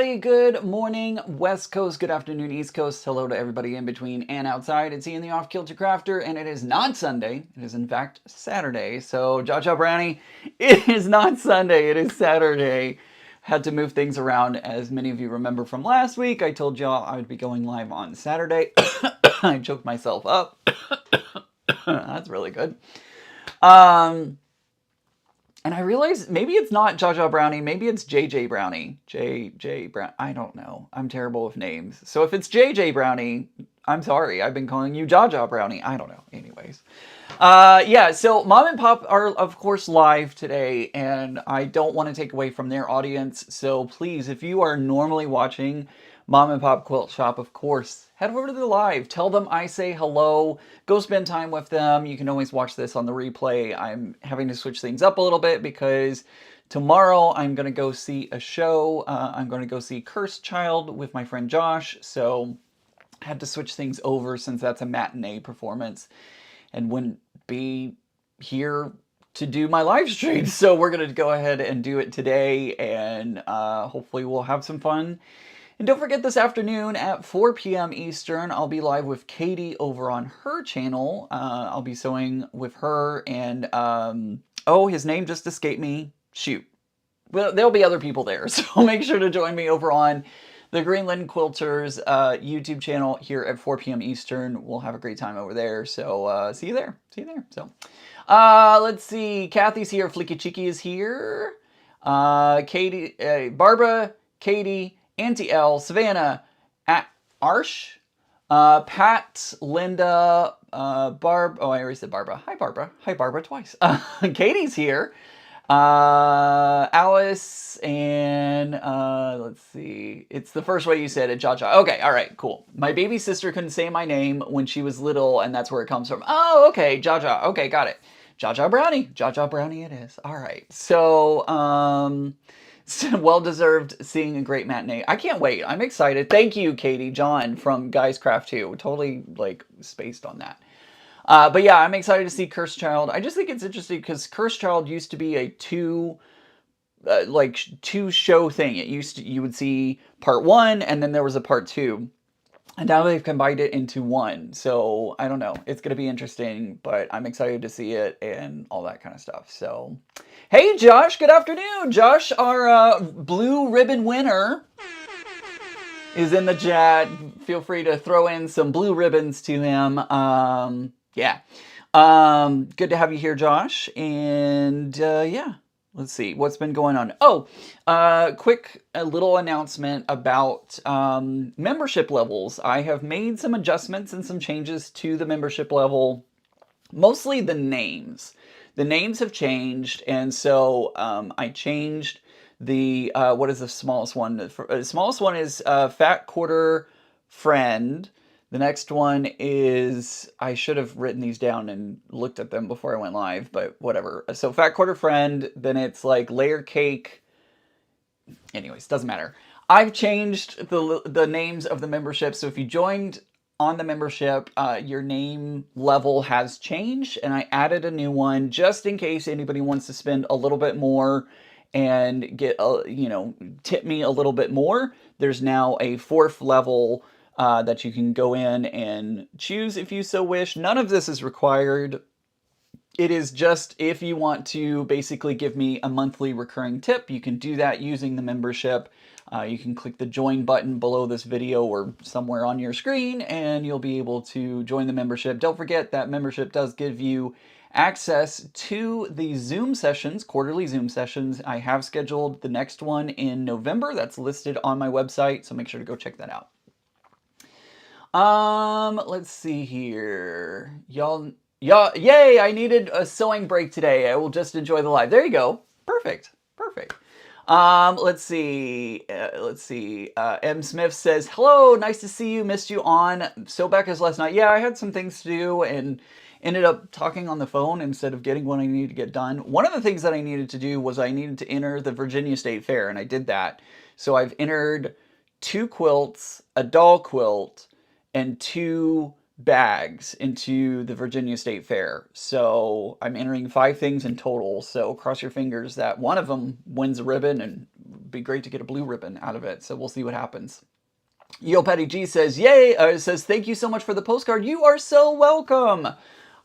everybody. Good morning, West Coast. Good afternoon, East Coast. Hello to everybody in between and outside. It's Ian the Off-Kilter Crafter, and it is not Sunday. It is, in fact, Saturday. So, Jaja Brownie, it is not Sunday. It is Saturday. Had to move things around. As many of you remember from last week, I told y'all I would be going live on Saturday. I choked myself up. That's really good. And I realized maybe it's not Jaja Brownie, maybe it's JJ Brownie. JJ Brown, I don't know. I'm terrible with names. So if it's JJ Brownie, I'm sorry. I've been calling you Jaja Brownie. I don't know. Anyways. Yeah, so Mom and Pop are, of course, live today, and I don't want to take away from their audience. So please, if you are normally watching Mom and Pop Quilt Shop, of course, head over to the live. Tell them I say hello. Go spend time with them. You can always watch this on the replay. I'm having to switch things up a little bit because tomorrow I'm going to go see a show. I'm going to go see Cursed Child with my friend Josh. So I had to switch things over since that's a matinee performance and wouldn't be here to do my live stream. So we're going to go ahead and do it today, and hopefully we'll have some fun. And don't forget, this afternoon at 4 p.m. Eastern, I'll be live with Katie over on her channel. I'll be sewing with her, and oh, his name just escaped me. Shoot. Well, there'll be other people there, so make sure to join me over on the Greenland Quilters YouTube channel here at 4 p.m. Eastern. We'll have a great time over there, so see you there. See you there. So, let's see. Kathy's here. Flicky Cheeky is here. Katie, Barbara, Katie, Auntie L, Savannah, Arsh, Pat, Linda, Barb. Oh, I already said Barbara. Hi, Barbara. Hi, Barbara, twice. Katie's here. Alice, and let's see. It's the first way you said it, Jaja. Okay, all right, cool. My baby sister couldn't say my name when she was little, and that's where it comes from. Oh, okay, Jaja. Okay, got it. Jaja Brownie. Jaja Brownie it is. All right. So, well-deserved seeing a great matinee. I can't wait. I'm excited. Thank you, Katie, John from Guys Craft 2. Totally, like, spaced on that. But yeah, I'm excited to see Cursed Child. I just think it's interesting because Cursed Child used to be a two show thing. It used to, you would see part 1 and then there was a part 2. And now they've combined it into one. So, I don't know. It's going to be interesting, but I'm excited to see it and all that kind of stuff. So, hey, Josh. Good afternoon. Josh, our blue ribbon winner, is in the chat. Feel free to throw in some blue ribbons to him. Yeah. Good to have you here, Josh. And yeah. Let's see what's been going on. Oh, quick little announcement about membership levels. I have made some adjustments and some changes to the membership level. Mostly the names. The names have changed, and so I changed the, what is the smallest one? The smallest one is Fat Quarter Friend. The next one is, I should have written these down and looked at them before I went live, but whatever. So Fat Quarter Friend, then it's like Layer Cake. Anyways, doesn't matter. I've changed the names of the membership. So if you joined on the membership, your name level has changed, and I added a new one just in case anybody wants to spend a little bit more and get, tip me a little bit more. There's now a 4th level that you can go in and choose if you so wish. None of this is required. It is just if you want to basically give me a monthly recurring tip, you can do that using the membership. You can click the join button below this video or somewhere on your screen, and you'll be able to join the membership. Don't forget that membership does give you access to the Zoom sessions, quarterly Zoom sessions. I have scheduled the next one in November. That's listed on my website, so make sure to go check that out. Let's see here. Y'all, yay, I needed a sewing break today. I will just enjoy the live. There you go. Perfect. Let's see. M. Smith says, hello, nice to see you. Missed you on Sew Back as last night. Yeah, I had some things to do and ended up talking on the phone instead of getting what I needed to get done. One of the things that I needed to do was I needed to enter the Virginia State Fair, and I did that. So I've entered 2 quilts, a doll quilt, and 2 bags into the Virginia State Fair. So I'm entering 5 things in total. So cross your fingers that one of them wins a ribbon and be great to get a blue ribbon out of it. So we'll see what happens. Yo Patty G says, yay, says, thank you so much for the postcard. You are so welcome.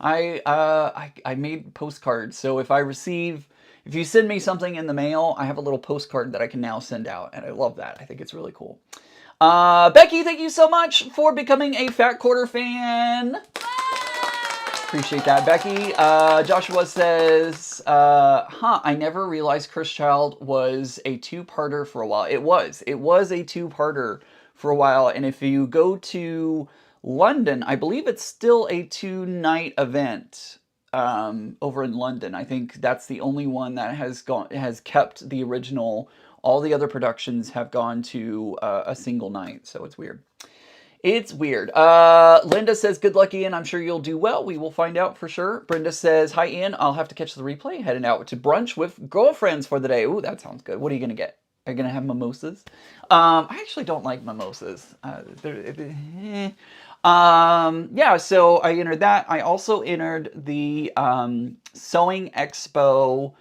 I made postcards. So if you send me something in the mail, I have a little postcard that I can now send out. And I love that. I think it's really cool. Becky, thank you so much for becoming a Fat Quarter fan. Appreciate that, Becky. Joshua says, I never realized Cursed Child was a two-parter for a while. It was a two-parter for a while. And if you go to London, I believe it's still a 2-night event over in London. I think that's the only one that has kept the original. All the other productions have gone to a single night, so it's weird. It's weird. Linda says, good luck, Ian. I'm sure you'll do well. We will find out for sure. Brenda says, hi, Ian. I'll have to catch the replay. Heading out to brunch with girlfriends for the day. Ooh, that sounds good. What are you going to get? Are you going to have mimosas? I actually don't like mimosas. Yeah, so I entered that. I also entered the Sewing Expo.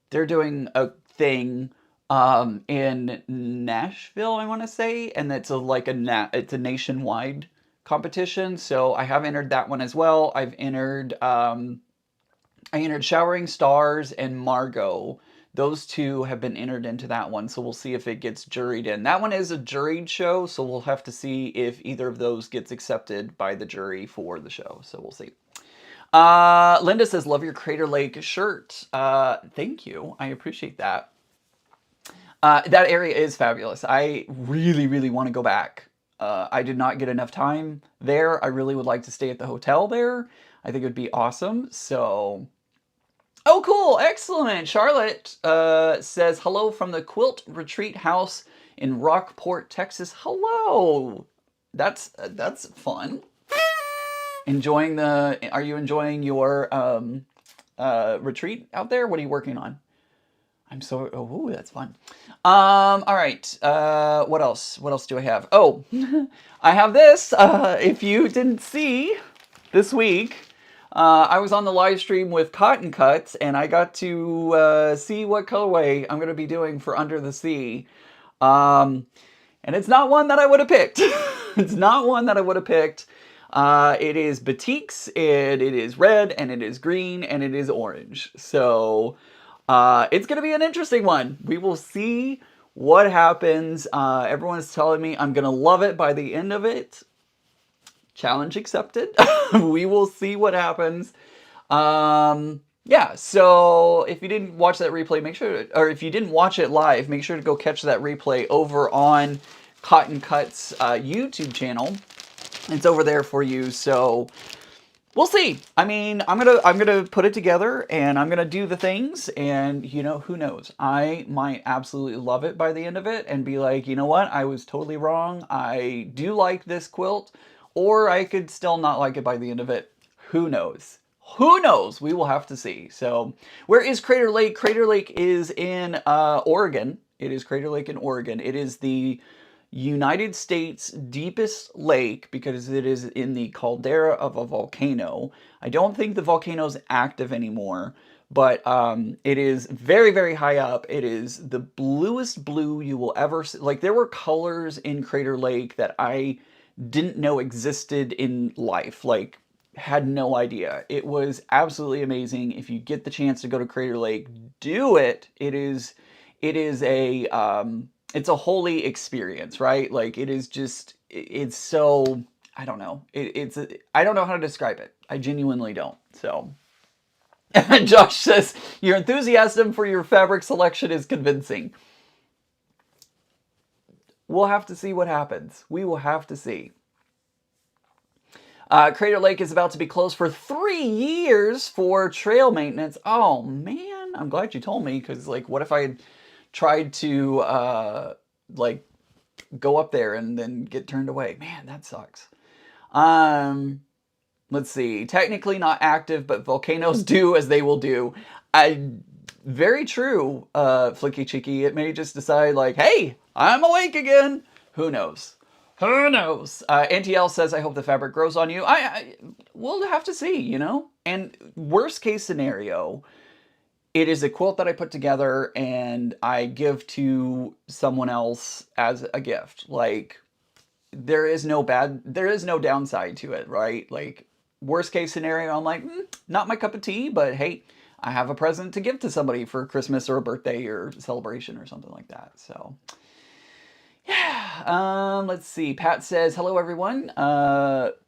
They're doing a thing in Nashville, I want to say, and it's it's a nationwide competition. So I have entered that one as well. I entered Showering Stars and Margot. Those two have been entered into that one, so we'll see if it gets juried in. That one is a juried show, so we'll have to see if either of those gets accepted by the jury for the show. So we'll see. Linda says, love your Crater Lake shirt. Thank you. I appreciate that. That area is fabulous. I really, really want to go back. I did not get enough time there. I really would like to stay at the hotel there. I think it would be awesome. So, oh, cool. Excellent. Charlotte says, hello from the Quilt Retreat House in Rockport, Texas. Hello. That's fun. Are you enjoying your retreat out there? What are you working on? Oh, that's fun. All right. What else? What else do I have? Oh, I have this. If you didn't see this week, I was on the live stream with Cotton Cuts, and I got to see what colorway I'm going to be doing for Under the Sea. And it's not one that I would have picked. It's not one that I would have picked. It is batiks, and it is red, and it is green, and it is orange. So it's going to be an interesting one. We will see what happens. Everyone's telling me I'm going to love it by the end of it. Challenge accepted. We will see what happens. Yeah, so if you didn't watch that replay, or if you didn't watch it live, make sure to go catch that replay over on Cotton Cuts YouTube channel. It's over there for you, so we'll see. I mean, I'm gonna put it together, and I'm gonna do the things, and who knows? I might absolutely love it by the end of it, and be like, you know what? I was totally wrong. I do like this quilt, or I could still not like it by the end of it. Who knows? Who knows? We will have to see. So, where is Crater Lake? Crater Lake is in Oregon. It is Crater Lake in Oregon. It is the United States' deepest lake because it is in the caldera of a volcano. I don't think the volcano's active anymore, but it is very, very high up. It is the bluest blue you will ever see. Like, there were colors in Crater Lake that I didn't know existed in life. Like, had no idea. It was absolutely amazing. If you get the chance to go to Crater Lake, do it. It's a holy experience, right? Like, it is just, it's so, I don't know. I don't know how to describe it. I genuinely don't. So, Josh says, your enthusiasm for your fabric selection is convincing. We'll have to see what happens. We will have to see. Crater Lake is about to be closed for 3 years for trail maintenance. Oh, man. I'm glad you told me, because, like, what if I had tried to like go up there and then get turned away? Man, that sucks. Let's see. Technically not active, but volcanoes do as they will do. Very true, Flicky Chicky. It may just decide, like, hey, I'm awake again. Who knows? Who knows? NTL says, I hope the fabric grows on you. We'll have to see, And worst case scenario, It is a quilt that I put together and I give to someone else as a gift. Like, there is no downside to it, right? Like, worst case scenario, I'm like, not my cup of tea, but hey, I have a present to give to somebody for Christmas or a birthday or celebration or something like that. So, yeah. Let's see. Pat says, hello, everyone.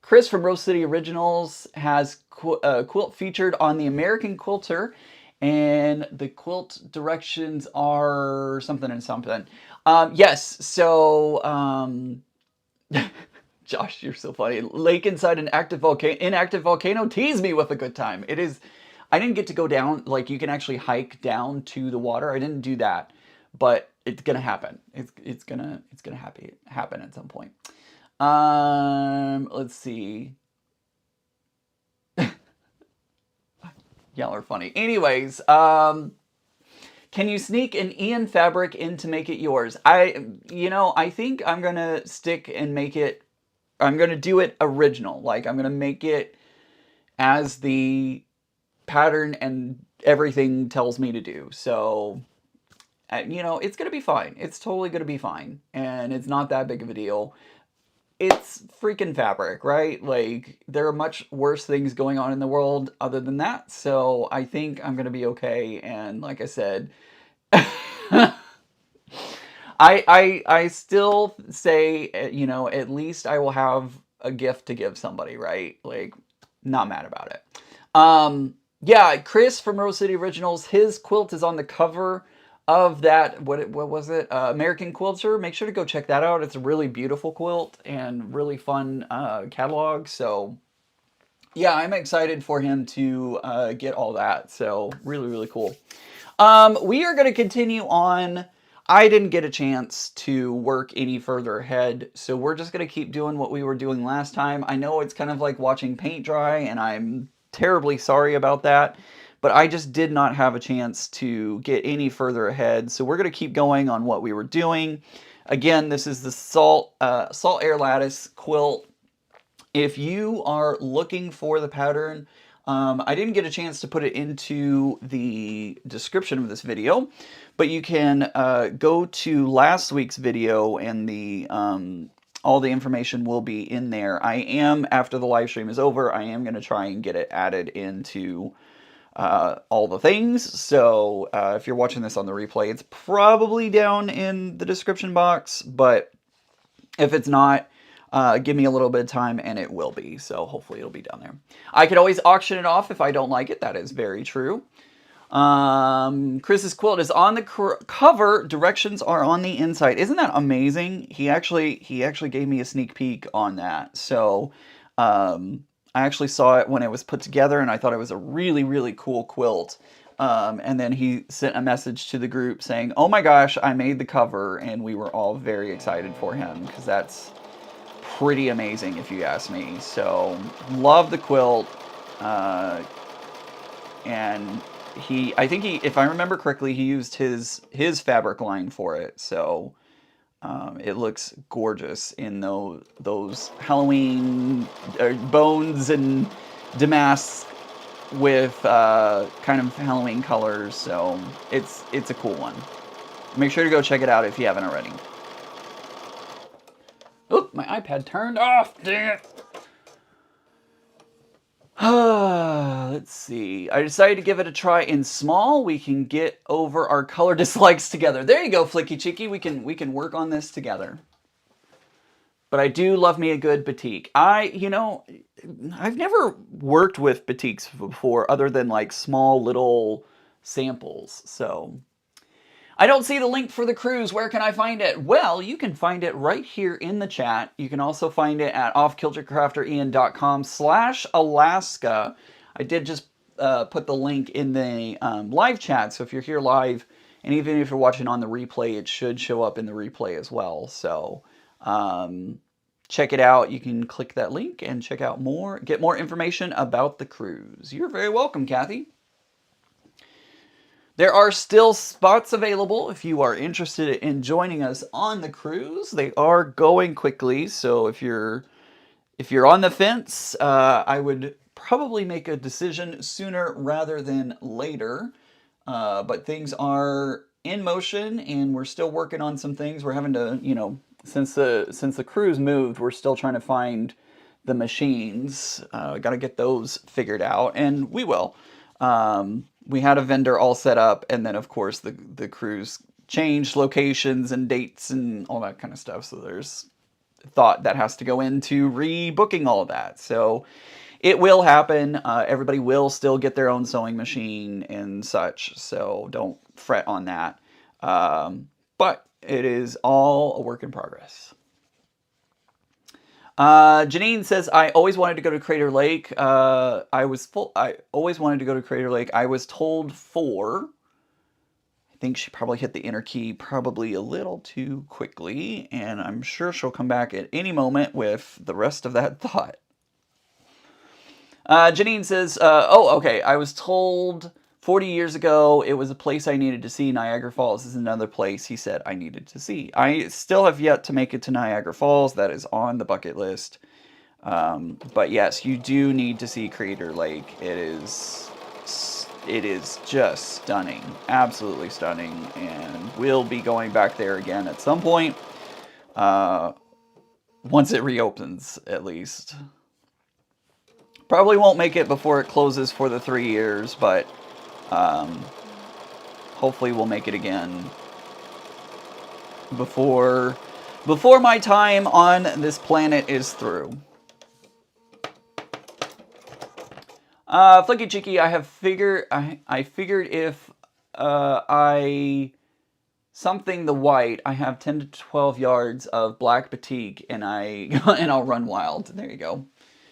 Chris from Rose City Originals has a quilt featured on the American Quilter, and the quilt directions are something and something. Yes. So, Josh, you're so funny. Lake inside an inactive volcano. Tease me with a good time. It is. I didn't get to go down. Like, you can actually hike down to the water. I didn't do that, but it's gonna happen. It's gonna happen at some point. Let's see. Y'all are funny. Anyways, can you sneak an Ian fabric in to make it yours? I think I'm gonna stick and make it. I'm gonna do it original. Like, I'm gonna make it as the pattern and everything tells me to do. So, it's gonna be fine. It's totally gonna be fine, and it's not that big of a deal. It's freaking fabric, right? Like, there are much worse things going on in the world other than that. So I think I'm gonna be okay. And like I said, I still say, at least I will have a gift to give somebody, right? Like, not mad about it. Yeah, Chris from Rose City Originals, his quilt is on the cover of that. What was it? American Quilter. Make sure to go check that out. It's a really beautiful quilt and really fun catalog. So yeah, I'm excited for him to get all that. So really, really cool. We are going to continue on. I didn't get a chance to work any further ahead, so we're just going to keep doing what we were doing last time. I know it's kind of like watching paint dry, and I'm terribly sorry about that, but I just did not have a chance to get any further ahead, so we're going to keep going on what we were doing. Again, this is the Salt Air Lattice Quilt. If you are looking for the pattern, I didn't get a chance to put it into the description of this video, but you can go to last week's video and all the information will be in there. I am, after the live stream is over, I am going to try and get it added into all the things. So if you're watching this on the replay, it's probably down in the description box, but if it's not, give me a little bit of time and it will be. So hopefully it'll be down there. I could always auction it off if I don't like it. That is very true. Chris's quilt is on the cover. Directions are on the inside. Isn't that amazing? He actually gave me a sneak peek on that. So I actually saw it when it was put together and I thought it was a really, really cool quilt. And then he sent a message to the group saying, oh my gosh, I made the cover, and we were all very excited for him because that's pretty amazing if you ask me. So love the quilt. And I think if I remember correctly, he used his fabric line for it. So it looks gorgeous in those Halloween bones and damask with kind of Halloween colors. So it's a cool one. Make sure to go check it out if you haven't already. Oh, my iPad turned off. Dang it. Let's see. I decided to give it a try in small. We can get over our color dislikes together. There you go, Flicky Chicky. We can work on this together. But I do love me a good batik. I've never worked with batiks before other than like small little samples. So I don't see the link for the cruise. Where can I find it? Well, you can find it right here in the chat. You can also find it at offkiltercrafterian.com/Alaska. I did just put the link in the live chat, so if you're here live, and even if you're watching on the replay, it should show up in the replay as well. So check it out. You can click that link and check out get more information about the cruise. You're very welcome, Kathy. There are still spots available if you are interested in joining us on the cruise. They are going quickly, so if you're on the fence, I would probably make a decision sooner rather than later. But things are in motion, and we're still working on some things. We're having to, since the crews moved, we're still trying to find the machines. Got to get those figured out, and we will. We had a vendor all set up, and then of course the crews changed locations and dates and all that kind of stuff. So there's thought that has to go into rebooking all of that. So it will happen. Everybody will still get their own sewing machine and such. So don't fret on that. But it is all a work in progress. Janine says, I always wanted to go to Crater Lake. I always wanted to go to Crater Lake. I was told 4. I think she probably hit the inner key probably a little too quickly, and I'm sure she'll come back at any moment with the rest of that thought. Janine says, oh, okay, I was told 40 years ago it was a place I needed to see. Niagara Falls is another place he said I needed to see. I still have yet to make it to Niagara Falls. That is on the bucket list. But yes, you do need to see Crater Lake. It is just stunning, absolutely stunning, and we'll be going back there again at some point, once it reopens, at least. Probably won't make it before it closes for the 3 years, but hopefully we'll make it again before my time on this planet is through. Flicky Chicky, I figured if I something the white, I have 10 to 12 yards of black batik, and I'll run wild. There you go.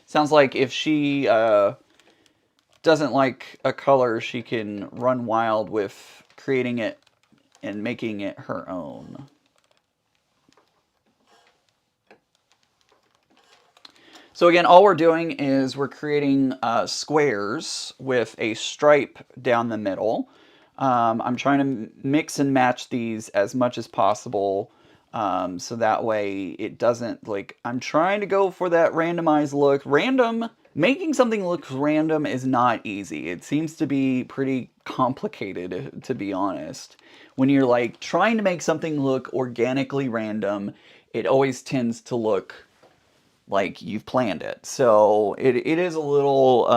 Sounds like if she doesn't like a color, she can run wild with creating it and making it her own. So again, all we're doing is we're creating squares with a stripe down the middle. I'm trying to mix and match these as much as possible, so that way it doesn't, I'm trying to go for that randomized look. Making something look random is not easy. It seems to be pretty complicated, to be honest. When you're trying to make something look organically random, it always tends to look like you've planned it. So it is a little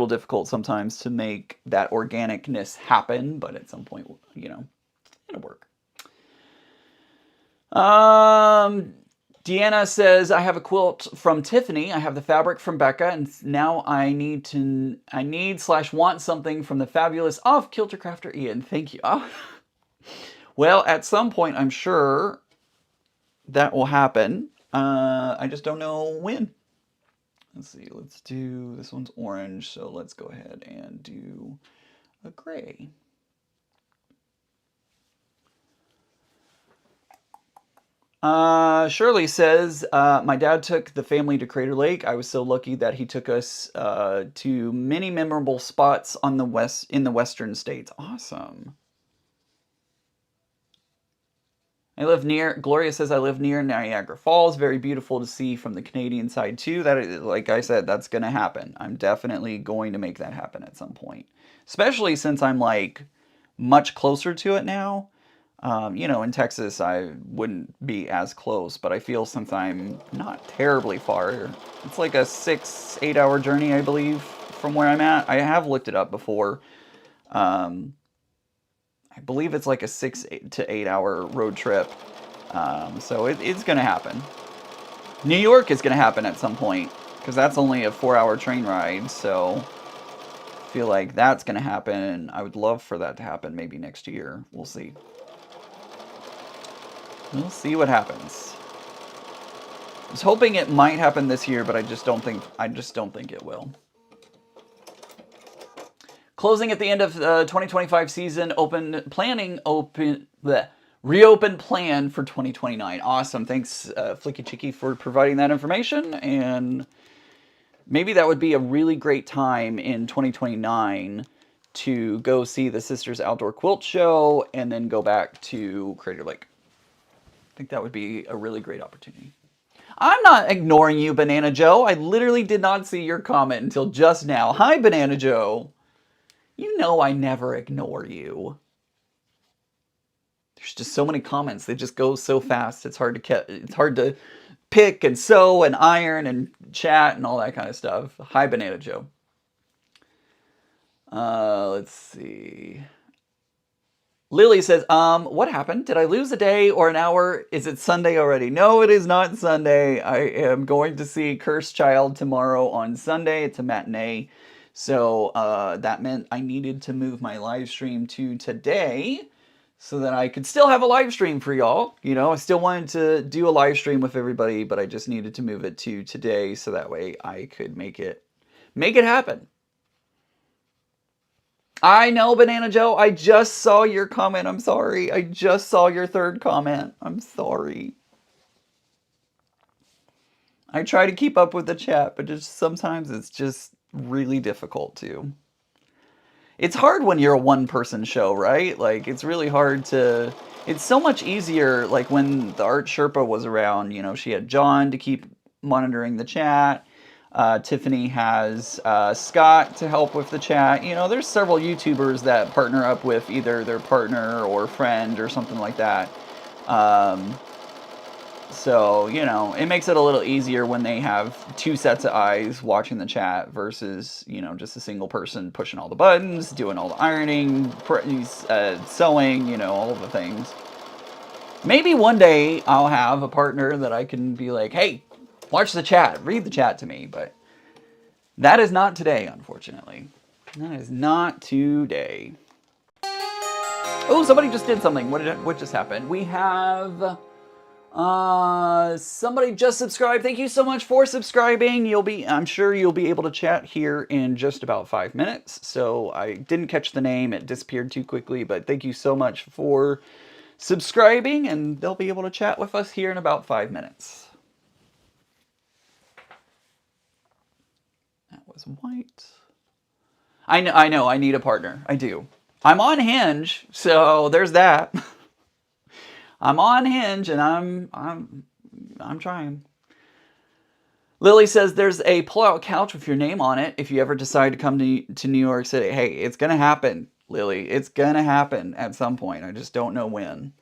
difficult sometimes to make that organicness happen, but at some point, it'll work. Deanna says, I have a quilt from Tiffany. I have the fabric from Becca, and now I need/want something from the fabulous off Kilter Crafter Ian. Thank you. Oh. Well, at some point, I'm sure that will happen. I just don't know when. Let's see, let's do, this one's orange, so let's go ahead and do a gray. Shirley says, my dad took the family to Crater Lake. I was so lucky that he took us to many memorable spots in the western states. Awesome. Gloria says, I live near Niagara Falls. Very beautiful to see from the Canadian side too. That is, like I said, that's going to happen. I'm definitely going to make that happen at some point. Especially since I'm much closer to it now. In Texas, I wouldn't be as close, but I feel since I'm not terribly far, it's like a 6-8 hour journey, I believe, from where I'm at. I have looked it up before. I believe it's like a 6 to 8 hour road trip. So it's going to happen. New York is going to happen at some point, because that's only a 4-hour train ride. So I feel like that's going to happen. I would love for that to happen maybe next year. We'll see. We'll see what happens. I was hoping it might happen this year, but I just don't think it will. Closing at the end of the 2025 season, reopen plan for 2029. Awesome. Thanks, Flicky Chicky, for providing that information. And maybe that would be a really great time in 2029 to go see the Sisters Outdoor Quilt Show and then go back to Crater Lake. I think that would be a really great opportunity. I'm not ignoring you, Banana Joe. I literally did not see your comment until just now. Hi, Banana Joe. You know I never ignore you. There's just so many comments. They just go so fast. It's hard to pick and sew and iron and chat and all that kind of stuff. Hi, Banana Joe. Let's see. Lily says, what happened? Did I lose a day or an hour? Is it Sunday already? No, it is not Sunday. I am going to see Cursed Child tomorrow on Sunday. It's a matinee. So that meant I needed to move my live stream to today so that I could still have a live stream for y'all. You know, I still wanted to do a live stream with everybody, but I just needed to move it to today so that way I could make it happen. I know, Banana Joe. I just saw your comment. I'm sorry. I just saw your third comment. I'm sorry. I try to keep up with the chat, but just sometimes it's just really difficult to. It's hard when you're a one-person show, right? Like, it's really hard to. It's so much easier, like, when the Art Sherpa was around, you know, she had John to keep monitoring the chat. Tiffany has Scott to help with the chat. You know, there's several YouTubers that partner up with either their partner or friend or something like that. So, you know, it makes it a little easier when they have two sets of eyes watching the chat versus, you know, just a single person pushing all the buttons, doing all the ironing, sewing, you know, all of the things. Maybe one day I'll have a partner that I can be like, hey, watch the chat, read the chat to me, but that is not today, unfortunately. That is not today. Oh, somebody just did something. What just happened? We have somebody just subscribed. Thank you so much for subscribing. I'm sure you'll be able to chat here in just about 5 minutes. So I didn't catch the name. It disappeared too quickly, but thank you so much for subscribing, and they'll be able to chat with us here in about 5 minutes. That was white. I know, I need a partner. I do. I'm on Hinge, so there's that. I'm on Hinge, and I'm trying. Lily says there's a pull-out couch with your name on it if you ever decide to come to New York City. Hey, it's gonna happen, Lily. It's gonna happen at some point. I just don't know when.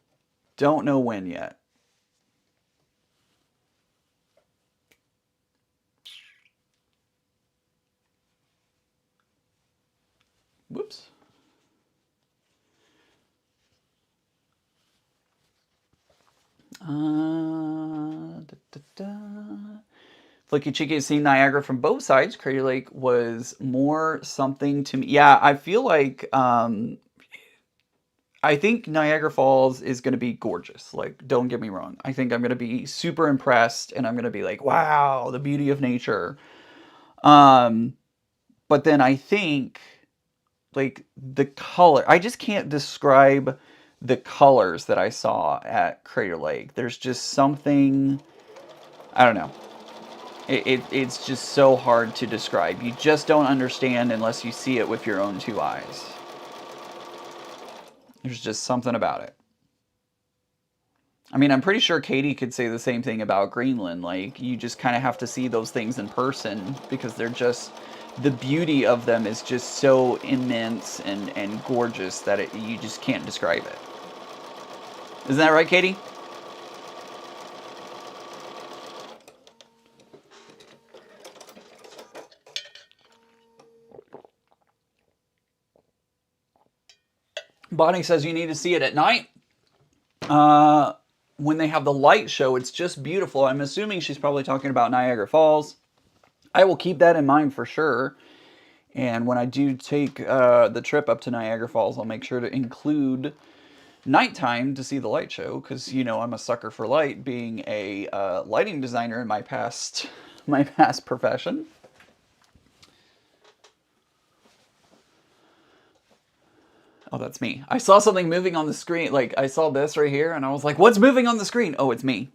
Don't know when yet. Whoops. Flicky Cheeky has seen Niagara from both sides. Crater Lake was more something to me. Yeah, I feel like I think Niagara Falls is going to be gorgeous. Like, don't get me wrong. I think I'm going to be super impressed, and I'm going to be like, wow, the beauty of nature. But then I think, like, the color, I just can't describe the colors that I saw at Crater Lake. There's just something, I don't know. It's just so hard to describe. You just don't understand unless you see it with your own two eyes. There's just something about it. I mean, I'm pretty sure Katie could say the same thing about Greenland. Like, you just kind of have to see those things in person because they're just, the beauty of them is just so immense and gorgeous that you just can't describe it. Isn't that right, Katie? Bonnie says you need to see it at night. When they have the light show, it's just beautiful. I'm assuming she's probably talking about Niagara Falls. I will keep that in mind for sure. And when I do take the trip up to Niagara Falls, I'll make sure to include nighttime to see the light show, because, you know, I'm a sucker for light, being a lighting designer in my past profession. Oh, that's me. I saw something moving on the screen. Like, I saw this right here, and I was like, what's moving on the screen? Oh, it's me.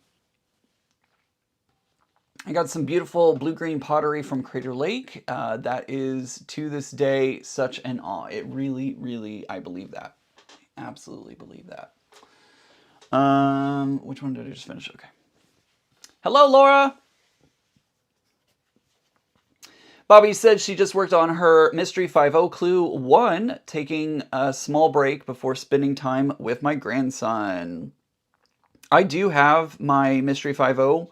I got some beautiful blue-green pottery from Crater Lake. That is, to this day, such an awe. It really, really, I believe that. Absolutely believe that. Which one did I just finish? Okay. Hello, Laura. Bobby said she just worked on her Mystery 5 Clue 1, taking a small break before spending time with my grandson. I do have my Mystery 5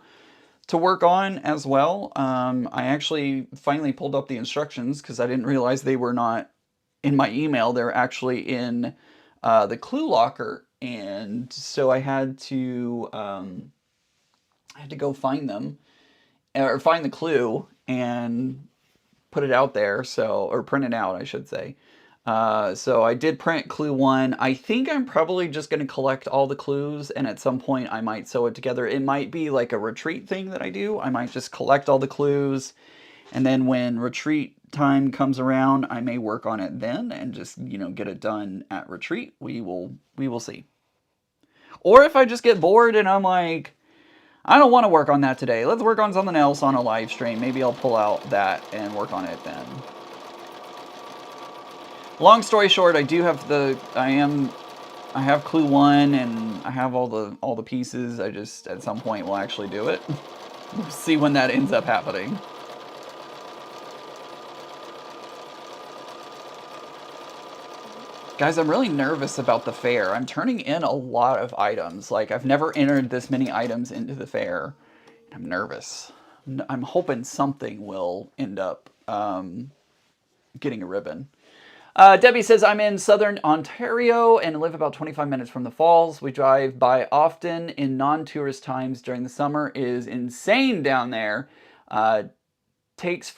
to work on as well. I actually finally pulled up the instructions because I didn't realize they were not in my email. They're actually in the Clue Locker, and so I had to go find them or find the clue and put it out there. So, or print it out, I should say. So I did print clue 1. I think I'm probably just going to collect all the clues, and at some point I might sew it together. It might be like a retreat thing that I do. I might just collect all the clues, and then when retreat time comes around, I may work on it then and just, get it done at retreat. We will see. Or if I just get bored and I'm like, I don't want to work on that today. Let's work on something else on a live stream. Maybe I'll pull out that and work on it then. Long story short, I have clue 1 and I have all the pieces. I just at some point will actually do it. We'll see when that ends up happening. Guys, I'm really nervous about the fair. I'm turning in a lot of items. Like, I've never entered this many items into the fair. I'm nervous. I'm hoping something will end up getting a ribbon. Debbie says, I'm in southern Ontario and live about 25 minutes from the falls. We drive by often in non-tourist times during the summer. It is insane down there. Takes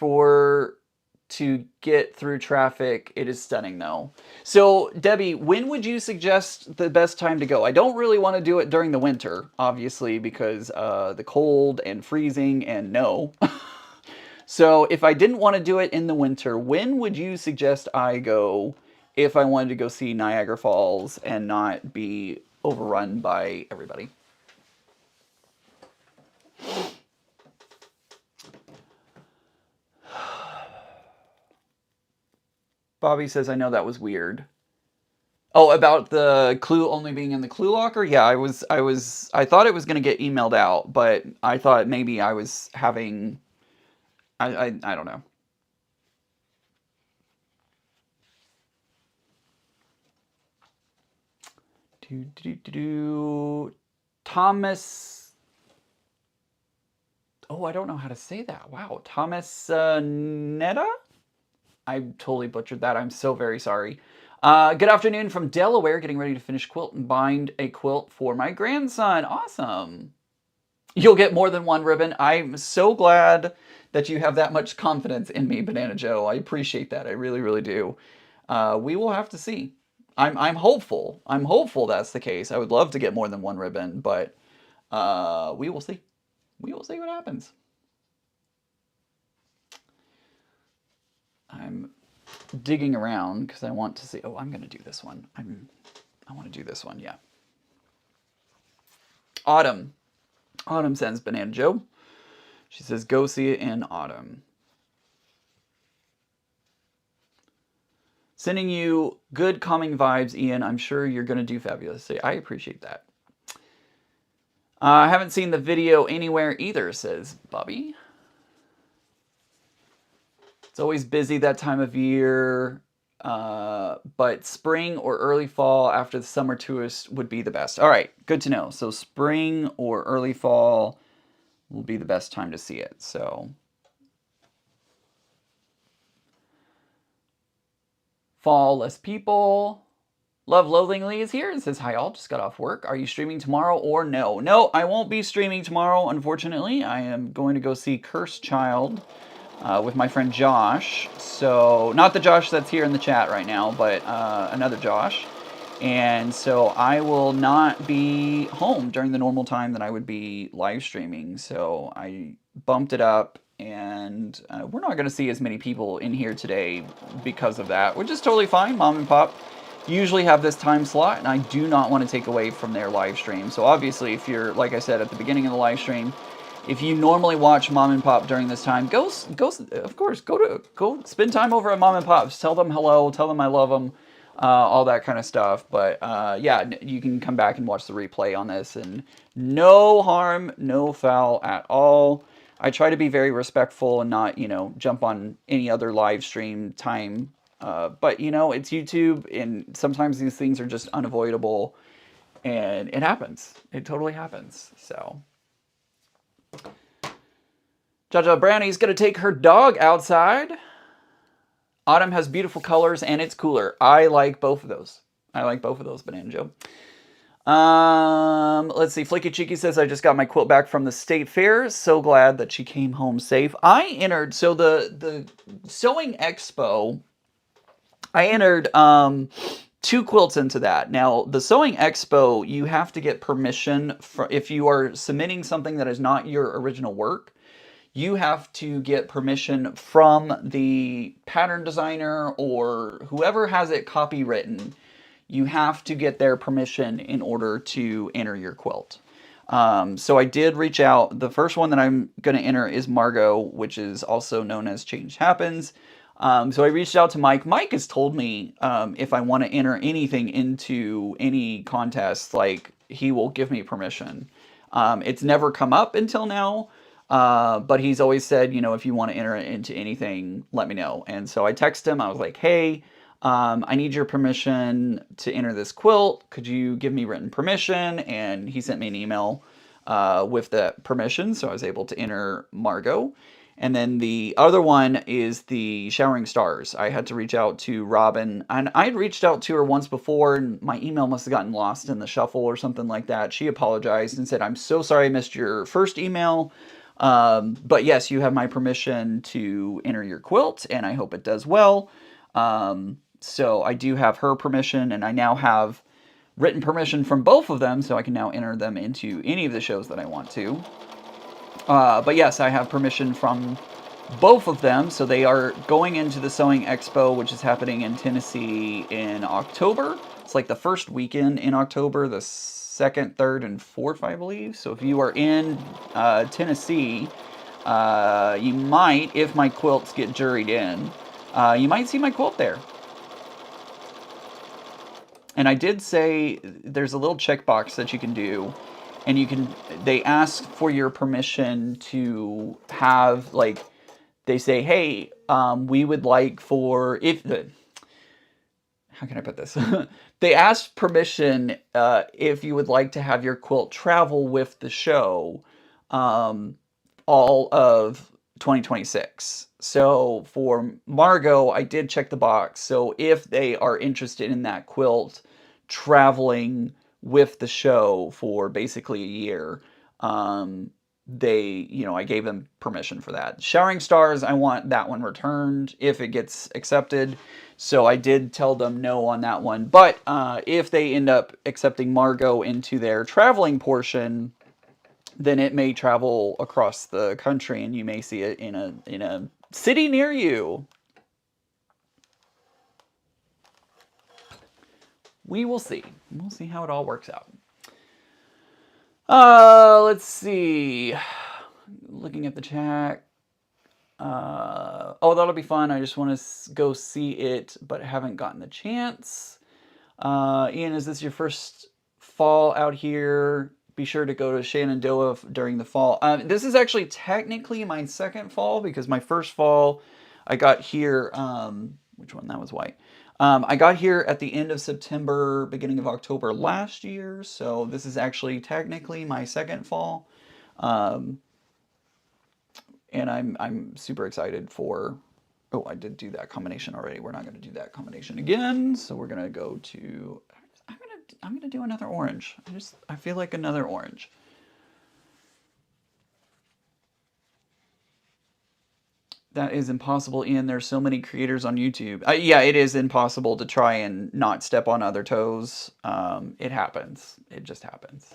to get through traffic. It is stunning though. So Debbie, when would you suggest the best time to go? I don't really want to do it during the winter, obviously, because the cold and freezing and no. So if I didn't want to do it in the winter, when would you suggest I go if I wanted to go see Niagara Falls and not be overrun by everybody? Bobby says, I know that was weird. Oh, about the clue only being in the clue locker? Yeah, I thought it was going to get emailed out, but I thought maybe I was having, I don't know. Thomas. Oh, I don't know how to say that. Wow. Thomas Netta? I totally butchered that. I'm so very sorry. Good afternoon from Delaware. Getting ready to finish quilt and bind a quilt for my grandson. Awesome. You'll get more than one ribbon. I'm so glad that you have that much confidence in me, Banana Joe. I appreciate that. I really, really do. We will have to see. I'm hopeful. I'm hopeful that's the case. I would love to get more than one ribbon, but we will see. We will see what happens. I'm digging around because I want to see. Oh, I'm going to do this one. I want to do this one. Yeah. Autumn. Autumn sends Banana Joe. She says, go see it in autumn. Sending you good calming vibes, Ian. I'm sure you're going to do fabulously. I appreciate that. I haven't seen the video anywhere either, says Bobby. It's always busy that time of year, but spring or early fall after the summer tourist would be the best. All right, good to know. So spring or early fall will be the best time to see it. So fall, less people. Love Loathingly is here and says, hi all, just got off work. Are you streaming tomorrow or no? No, I won't be streaming tomorrow, unfortunately. I am going to go see Cursed Child with my friend Josh. So, not the Josh that's here in the chat right now, but another Josh. And so I will not be home during the normal time that I would be live streaming. So I bumped it up, and we're not going to see as many people in here today because of that, which is totally fine. Mom and Pop usually have this time slot, and I do not want to take away from their live stream. So obviously, if you're, like I said at the beginning of the live stream, if you normally watch Mom and Pop during this time, go of course, go spend time over at Mom and Pop's. Tell them hello, tell them I love them, all that kind of stuff. But yeah, you can come back and watch the replay on this, and no harm, no foul at all. I try to be very respectful and not, jump on any other live stream time. But, it's YouTube, and sometimes these things are just unavoidable, and it happens. It totally happens. So, Jaja Brownie's going to take her dog outside. Autumn has beautiful colors, and it's cooler. I like both of those. I like both of those, Banana Joe. Let's see. Flaky Cheeky says, I just got my quilt back from the state fair. So glad that she came home safe. I entered, so the Sewing Expo, I entered 2 quilts into that. Now, the Sewing Expo, you have to get permission if you are submitting something that is not your original work. You have to get permission from the pattern designer or whoever has it copywritten. You have to get their permission in order to enter your quilt. So I did reach out. The first one that I'm going to enter is Margot, which is also known as Change Happens. So I reached out to Mike. Mike has told me if I want to enter anything into any contest, like, he will give me permission. It's never come up until now, but he's always said, if you want to enter into anything, let me know. And so I texted him. I was like, hey, I need your permission to enter this quilt. Could you give me written permission? And he sent me an email with the permission, so I was able to enter Margot. And then the other one is the Showering Stars. I had to reach out to Robin, and I had reached out to her once before, and my email must have gotten lost in the shuffle or something like that. She apologized and said, I'm so sorry I missed your first email. But yes, you have my permission to enter your quilt, and I hope it does well. So I do have her permission, and I now have written permission from both of them, so I can now enter them into any of the shows that I want to. But yes, I have permission from both of them, so they are going into the Sewing Expo, which is happening in Tennessee in October. It's like the first weekend in October, the 2nd, 3rd, and 4th, I believe. So if you are in Tennessee, you might, if my quilts get juried in, you might see my quilt there. And I did say there's a little checkbox that you can do, and they ask for your permission to have, like, they say, hey, we would like for, how can I put this? They asked permission if you would like to have your quilt travel with the show all of 2026. So for Margot, I did check the box. So if they are interested in that quilt traveling with the show for basically a year, I gave them permission for that. Showering Stars, I want that one returned if it gets accepted. So I did tell them no on that one. But if they end up accepting Margot into their traveling portion, then it may travel across the country, and you may see it in a city near you. We will see. We'll see how it all works out. Let's see. Looking at the chat. That'll be fun. I just want to go see it, but haven't gotten the chance. Ian, is this your first fall out here? Be sure to go to Shenandoah during the fall. This is actually technically my second fall, because my first fall I got here. Which one? That was white. I got here at the end of September, beginning of October last year. So this is actually technically my second fall. And I'm super excited for, I did do that combination already. We're not going to do that combination again. So we're going to go to, I'm going to do another orange. I feel like another orange. That is impossible, Ian. There's so many creators on YouTube. Yeah, it is impossible to try and not step on other toes. It happens. It just happens.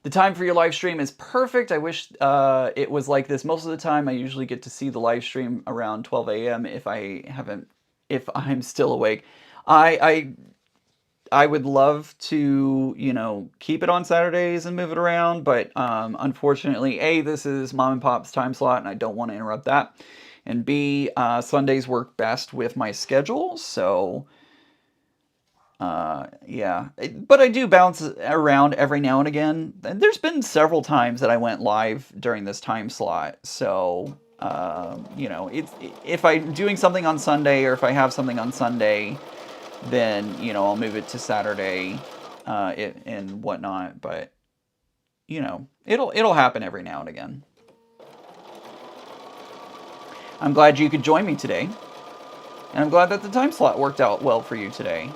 The time for your live stream is perfect. I wish it was like this most of the time. I usually get to see the live stream around 12 a.m. if I'm still awake. I would love to, keep it on Saturdays and move it around, but unfortunately, A, this is Mom and Pop's time slot, and I don't want to interrupt that. And B, Sundays work best with my schedule, so Yeah, but I do bounce around every now and again. There's been several times that I went live during this time slot. So, you know, it's if I'm doing something on Sunday or if I have something on Sunday, then you know I'll move it to Saturday, and whatnot. But you know, it'll happen every now and again. I'm glad you could join me today, and I'm glad that the time slot worked out well for you today.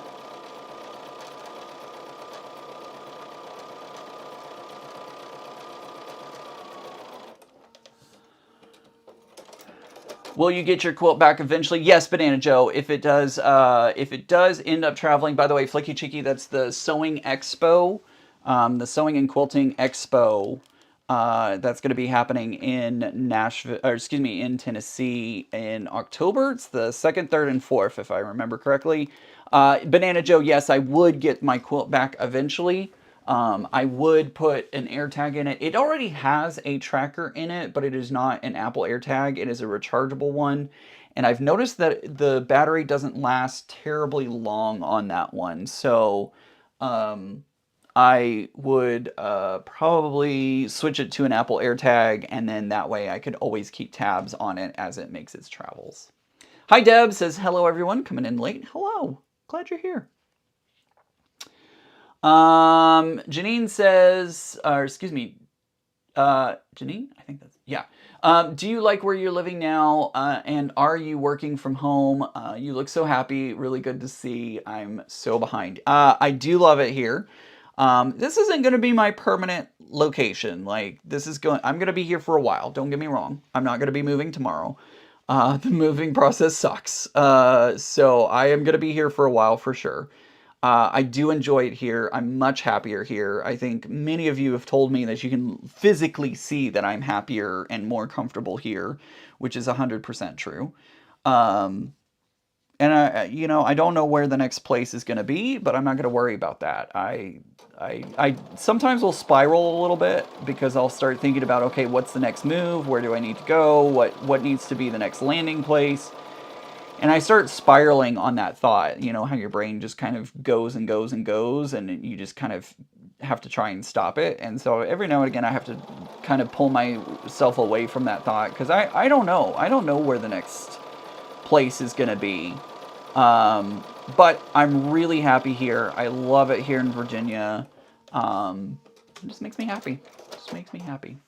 Will you get your quilt back eventually? Yes, Banana Joe. If it does end up traveling. By the way, Flicky Cheeky, that's the Sewing Expo, the Sewing and Quilting Expo. That's going to be happening in Nashville, or excuse me, in Tennessee in October. It's the 2nd, 3rd, and 4th, if I remember correctly. Banana Joe, yes, I would get my quilt back eventually. I would put an AirTag in it. It already has a tracker in it, but it is not an Apple AirTag. It is a rechargeable one. And I've noticed that the battery doesn't last terribly long on that one. So I would probably switch it to an Apple AirTag, and then that way I could always keep tabs on it as it makes its travels. Hi, Deb says, hello, everyone. Coming in late. Hello. Glad you're here. Janine says, or excuse me, Janine, I think that's, yeah. Do you like where you're living now? And are you working from home? You look so happy. Really good to see. I'm so behind. I do love it here. This isn't going to be my permanent location. Like, I'm going to be here for a while. Don't get me wrong. I'm not going to be moving tomorrow. The moving process sucks. So I am going to be here for a while for sure. I do enjoy it here. I'm much happier here. I think many of you have told me that you can physically see that I'm happier and more comfortable here, which is 100% true. And you know, I don't know where the next place is going to be, but I'm not going to worry about that. I sometimes will spiral a little bit because I'll start thinking about, okay, what's the next move? Where do I need to go? What needs to be the next landing place? And I start spiraling on that thought. You know how your brain just kind of goes and goes and goes, and you just kind of have to try and stop it. And so every now and again, I have to kind of pull myself away from that thought because I don't know. I don't know where the next place is going to be. But I'm really happy here. I love it here in Virginia. It just makes me happy. Just makes me happy.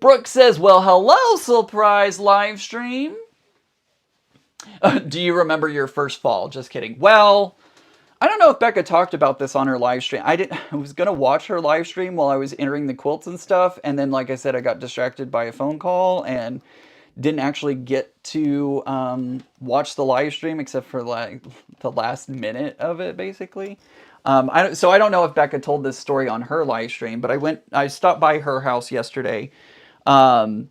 Brooke says, well, hello, surprise live stream. Do you remember your first fall? Just kidding. Well, I don't know if Becca talked about this on her live stream. I was going to watch her live stream while I was entering the quilts and stuff. And then, like I said, I got distracted by a phone call and didn't actually get to watch the live stream except for like the last minute of it, basically. So I don't know if Becca told this story on her live stream, but I stopped by her house yesterday, and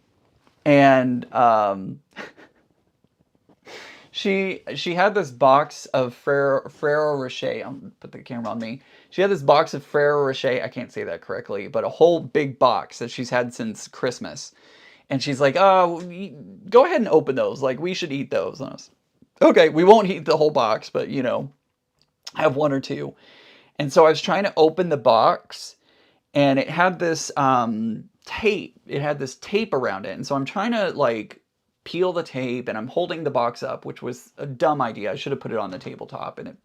she had this box of Ferrero Rocher. I'll put the camera on me. She had this box of Ferrero Rocher. I can't say that correctly, but a whole big box that she's had since Christmas. And she's like, oh, go ahead and open those. Like, we should eat those. And I was, okay, we won't eat the whole box, but, you know, have one or two. And so I was trying to open the box, and it had this tape. It had this tape around it. And so I'm trying to, like, peel the tape, and I'm holding the box up, which was a dumb idea. I should have put it on the tabletop, and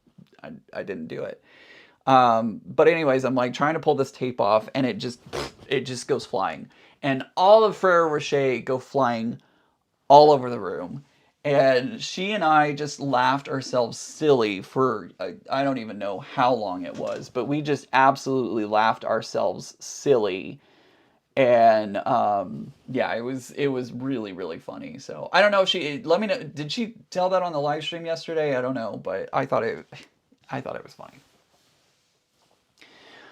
I didn't do it. But anyways, I'm like trying to pull this tape off, and it just goes flying. And all of Ferrero Rocher go flying all over the room. And she and I just laughed ourselves silly for, I don't even know how long it was, but we just absolutely laughed ourselves silly. And yeah, it was really, really funny. So I don't know if let me know, did she tell that on the live stream yesterday? I don't know, but I thought it was funny.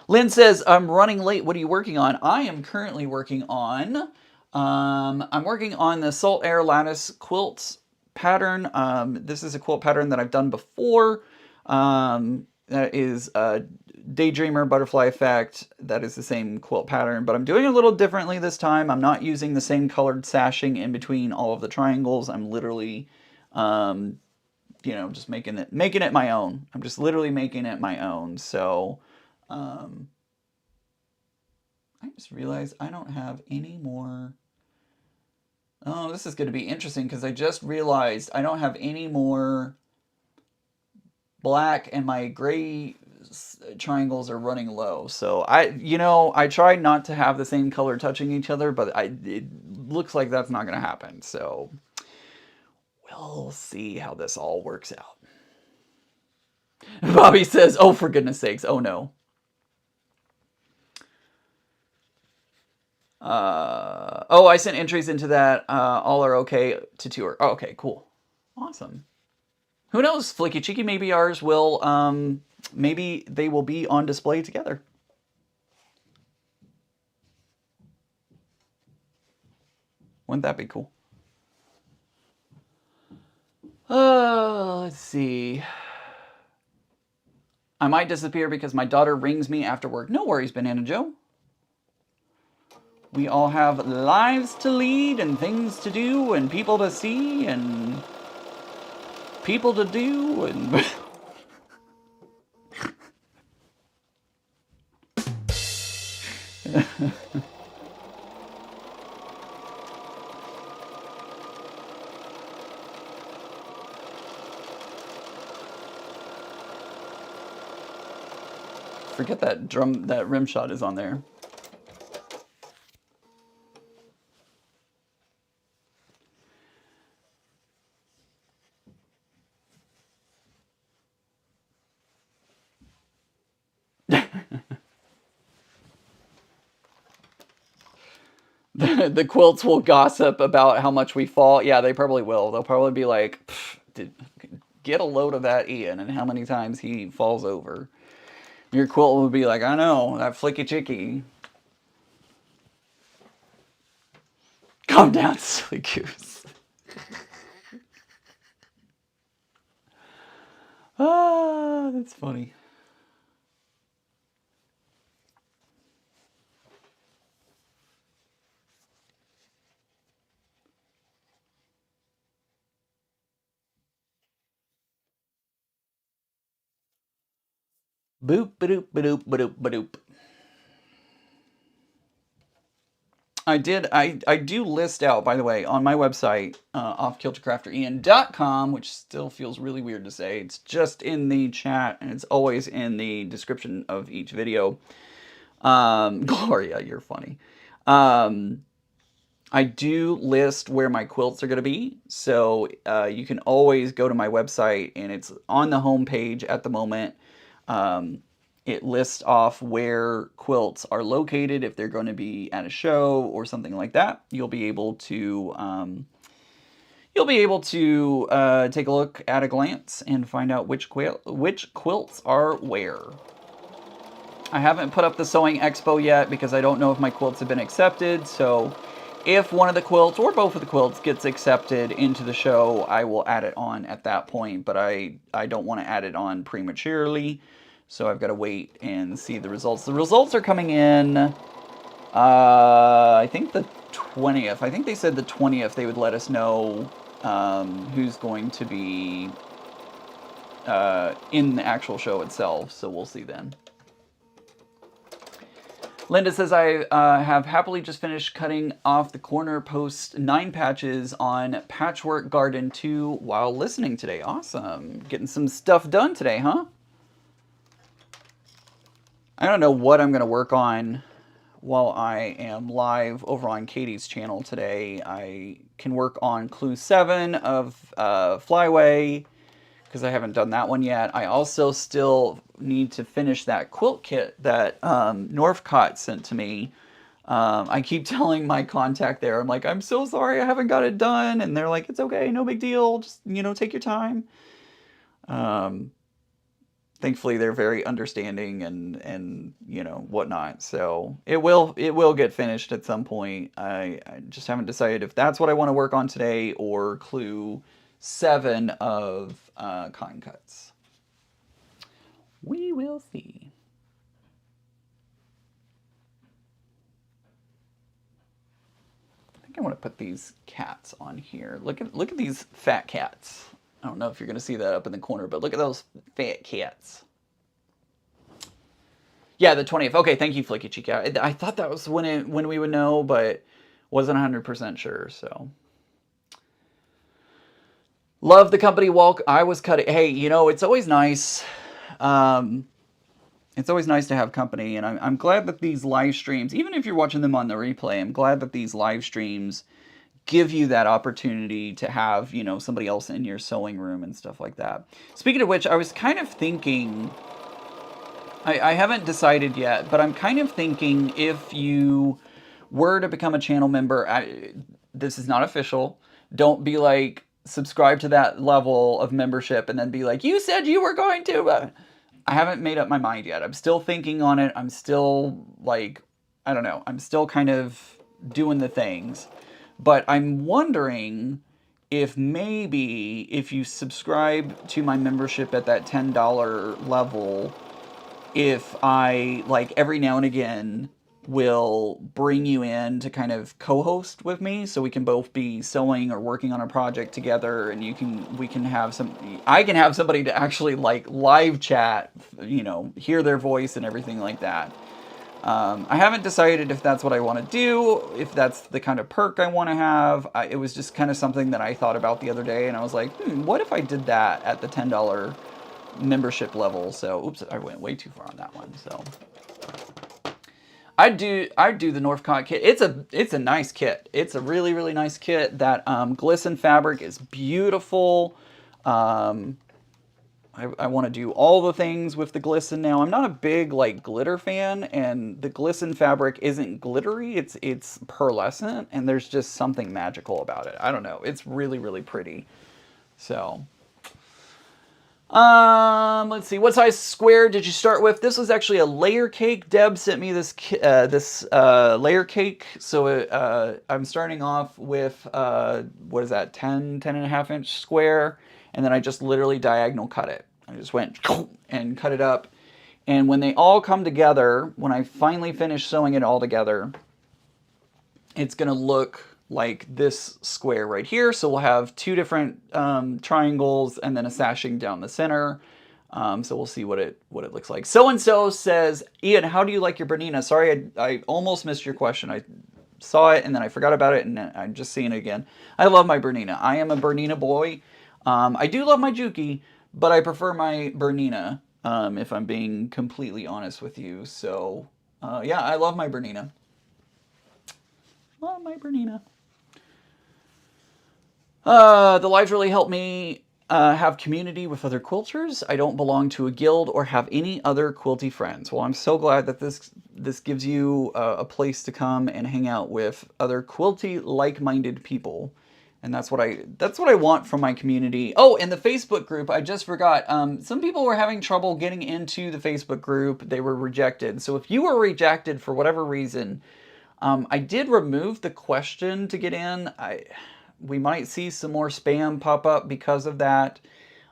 Lynn says, I'm running late. What are you working on? I am currently working on, I'm working on the Salt Air Lattice Quilt pattern. This is a quilt pattern that I've done before. That is Daydreamer Butterfly Effect. That is the same quilt pattern, but I'm doing it a little differently this time. I'm not using the same colored sashing in between all of the triangles. I'm literally you know, just making it my own. I'm just literally making it my own. So, I just realized I don't have any more. Oh, this is going to be interesting because I just realized I don't have any more black and my gray triangles are running low. So I tried not to have the same color touching each other, but it looks like that's not going to happen. So we'll see how this all works out. Bobby says, "Oh, for goodness sakes. Oh no." Oh, I sent entries into that. All are okay to tour. Oh, okay, cool. Awesome. Who knows? Flicky Cheeky, maybe ours will, maybe they will be on display together. Wouldn't that be cool? Let's see. I might disappear because my daughter rings me after work. No worries, Banana Joe. We all have lives to lead and things to do and people to see and people to do and... Forget that that rim shot is on there. The quilts will gossip about how much we fall. Yeah, they probably will. They'll probably be like, get a load of that Ian and how many times he falls over. Your quilt will be like, I know, that flicky chicky. Calm down, silly goose. Ah, that's funny. Boop, ba-doop, ba-doop, ba-doop, ba-doop. I do list out, by the way, on my website, offkiltercrafterian.com, which still feels really weird to say. It's just in the chat, and it's always in the description of each video. Gloria, you're funny. I do list where my quilts are going to be, so you can always go to my website, and it's on the home page at the moment. It lists off where quilts are located if they're going to be at a show or something like that. You'll be able to take a look at a glance and find out which quilts are where. I haven't put up the sewing expo yet because I don't know if my quilts have been accepted. So if one of the quilts or both of the quilts gets accepted into the show, I will add it on at that point. But I don't want to add it on prematurely. So I've got to wait and see the results. The results are coming in, I think the 20th. I think they said the 20th they would let us know who's going to be in the actual show itself. So we'll see then. Linda says, I have happily just finished cutting off the corner post 9 patches on Patchwork Garden 2 while listening today. Awesome. Getting some stuff done today, huh? I don't know what I'm going to work on while I am live over on Katie's channel today. I can work on Clue 7 of Flyway, because I haven't done that one yet. I also still need to finish that quilt kit that Northcott sent to me. I keep telling my contact there, I'm like, I'm so sorry I haven't got it done. And they're like, it's okay, no big deal. Just, take your time. Thankfully, they're very understanding and whatnot. So it will get finished at some point. I just haven't decided if that's what I want to work on today or Clue 7 of cotton cuts. We will see. I think I want to put these cats on here. Look at these fat cats. I don't know if you're going to see that up in the corner, but look at those fat cats. Yeah, the 20th. Okay, thank you, Flicky Chica. I thought that was when we would know, but wasn't 100% sure, so. Love the company walk. I was cutting. Hey, you know, it's always nice. It's always nice to have company, and I'm glad that these live streams, even if you're watching them on the replay, I'm glad that these live streams give you that opportunity to have, you know, somebody else in your sewing room and stuff like that. Speaking of which, I was kind of thinking, I haven't decided yet, but I'm kind of thinking if you were to become a channel member, this is not official. Don't be like, subscribe to that level of membership and then be like, you said you were going to. I haven't made up my mind yet. I'm still thinking on it. I'm still like, I don't know. I'm still kind of doing the things. But I'm wondering if maybe if you subscribe to my membership at that $10 level, if I, like, every now and again will bring you in to kind of co-host with me so we can both be sewing or working on a project together, and we can have I can have somebody to actually like live chat, you know, hear their voice and everything like that. I haven't decided if that's what I want to do, if that's the kind of perk I want to have. It was just kind of something that I thought about the other day, and I was like, what if I did that at the $10 membership level? So, oops, I went way too far on that one. So, I'd do the Northcott kit. It's a nice kit. It's a really, really nice kit. That glisten fabric is beautiful. I want to do all the things with the glisten now. I'm not a big like glitter fan, and the glisten fabric isn't glittery. It's pearlescent, and there's just something magical about it. I don't know. It's really, really pretty. So, let's see. What size square did you start with? This was actually a layer cake. Deb sent me this layer cake. So I'm starting off with what is that? 10 and a half inch square. And then I just literally diagonal cut it. I just went and cut it up. And when they all come together, when I finally finish sewing it all together, it's going to look like this square right here. So we'll have two different triangles and then a sashing down the center. So we'll see what it looks like. So-and-so says, Ian, how do you like your Bernina? Sorry, I almost missed your question. I saw it and then I forgot about it, and I'm just seeing it again. I love my Bernina. I am a Bernina boy. I do love my Juki, but I prefer my Bernina, if I'm being completely honest with you. So, yeah, I love my Bernina. Love my Bernina. The lives really helped me have community with other quilters. I don't belong to a guild or have any other quilty friends. Well, I'm so glad that this gives you a place to come and hang out with other quilty like-minded people. And that's what I want from my community. Oh, and the Facebook group, I just forgot. Some people were having trouble getting into the Facebook group. They were rejected. So if you were rejected for whatever reason, I did remove the question to get in. We might see some more spam pop up because of that.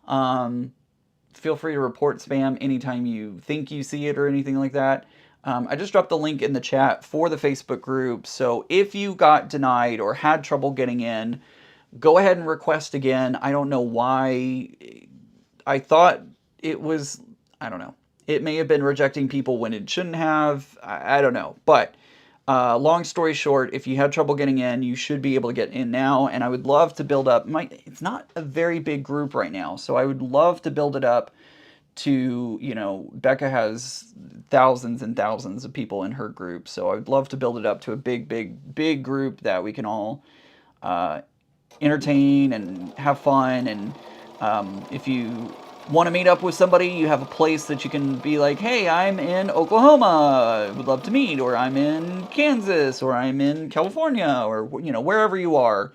Feel free to report spam anytime you think you see it or anything like that. I just dropped the link in the chat for the Facebook group. So if you got denied or had trouble getting in, go ahead and request again. I don't know why. I thought it was, I don't know. It may have been rejecting people when it shouldn't have. I don't know. But long story short, if you had trouble getting in, you should be able to get in now. And I would love to build up. It's not a very big group right now, so I would love to build it up to, you know, Becca has thousands and thousands of people in her group. So I would love to build it up to a big group that we can all entertain and have fun. And if you want to meet up with somebody, you have a place that you can be like, hey, I'm in Oklahoma, I would love to meet, or I'm in Kansas, or I'm in California, or, you know, wherever you are.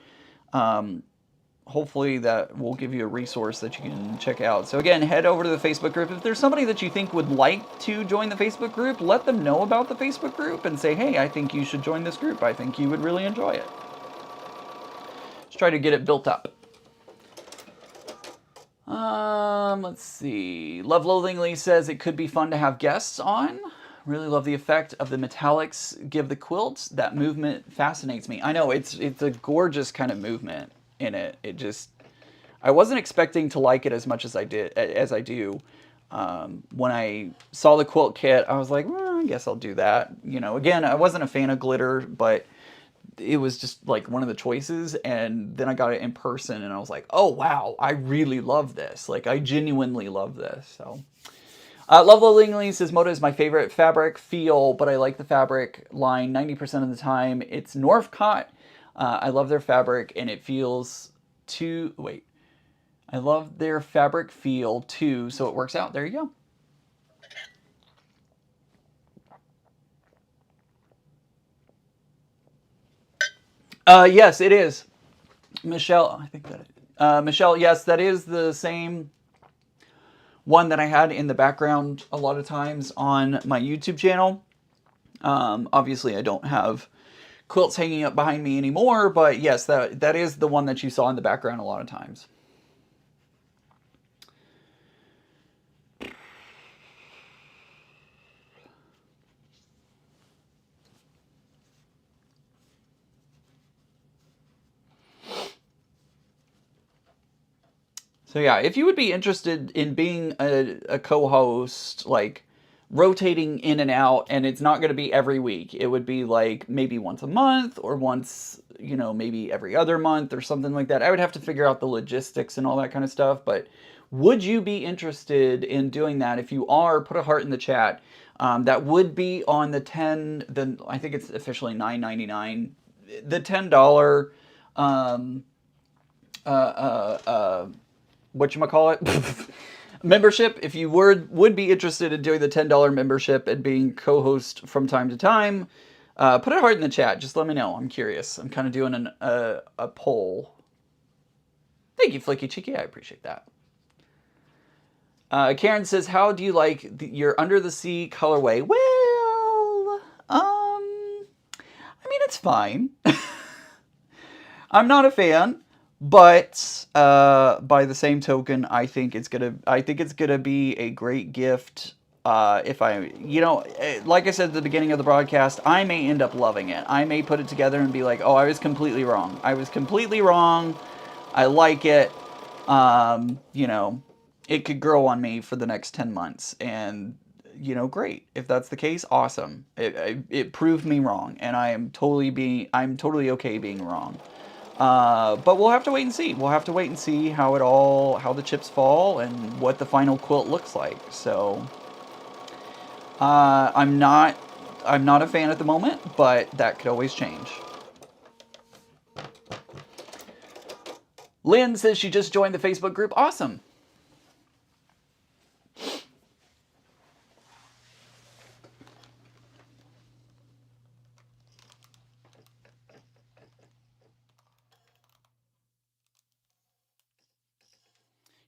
Hopefully that will give you a resource that you can check out. So again, head over to the Facebook group. If there's somebody that you think would like to join the Facebook group, let them know about the Facebook group and say, hey, I think you should join this group. I think you would really enjoy it. Try to get it built up. Let's see. Love Loathingly says it could be fun to have guests on. Really love the effect of the metallics give the quilt. That movement fascinates me. I know it's a gorgeous kind of movement in it. It just, I wasn't expecting to like it as much as I do. When I saw the quilt kit, I was like, well, I guess I'll do that. You know, again, I wasn't a fan of glitter, but it was just like one of the choices. And then I got it in person and I was like, oh, wow, I really love this. Like, I genuinely love this. So, Love Lovingly says Moda is my favorite fabric feel, but I like the fabric line 90% of the time. It's Northcott. I love their fabric and it feels too. Wait. I love their fabric feel too, so it works out. There you go. Yes, it is. Michelle, I think that. Michelle, yes, that is the same one that I had in the background a lot of times on my YouTube channel. Obviously, I don't have quilts hanging up behind me anymore, but yes, that is the one that you saw in the background a lot of times. So yeah, if you would be interested in being a co-host, like rotating in and out, and it's not going to be every week. It would be like maybe once a month or once, you know, maybe every other month or something like that. I would have to figure out the logistics and all that kind of stuff, but would you be interested in doing that? If you are, put a heart in the chat. That would be on the 10, then I think it's officially $9.99. The $10 um, uh, whatchamacallit, membership. If you would be interested in doing the $10 membership and being co-host from time to time, put a heart in the chat. Just let me know. I'm curious. I'm kind of doing a poll. Thank you, Flicky Cheeky. I appreciate that. Karen says, how do you like your Under the Sea colorway? Well, I mean, it's fine. I'm not a fan. But by the same token, I think it's gonna be a great gift. If I, you know, like I said at the beginning of the broadcast, I may end up loving it. I may put it together and be like, oh, I was completely wrong. I was completely wrong. I like it. You know, it could grow on me for the next 10 months, and you know, great. If that's the case, awesome. It proved me wrong, and I'm totally okay being wrong. But we'll have to wait and see. We'll have to wait and see how the chips fall and what the final quilt looks like. So, uh, I'm not, I'm not a fan at the moment, but that could always change. Lynn says she just joined the Facebook group. Awesome.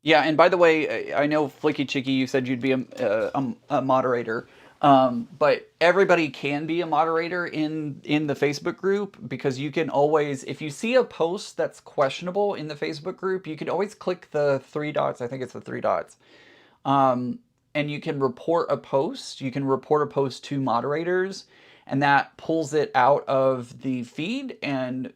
Yeah, and by the way, I know Flicky Chicky, you said you'd be a moderator, but everybody can be a moderator in the Facebook group because you can always, if you see a post that's questionable in the Facebook group, you can always click the three dots. I think it's the three dots, and you can report a post. You can report a post to moderators, and that pulls it out of the feed and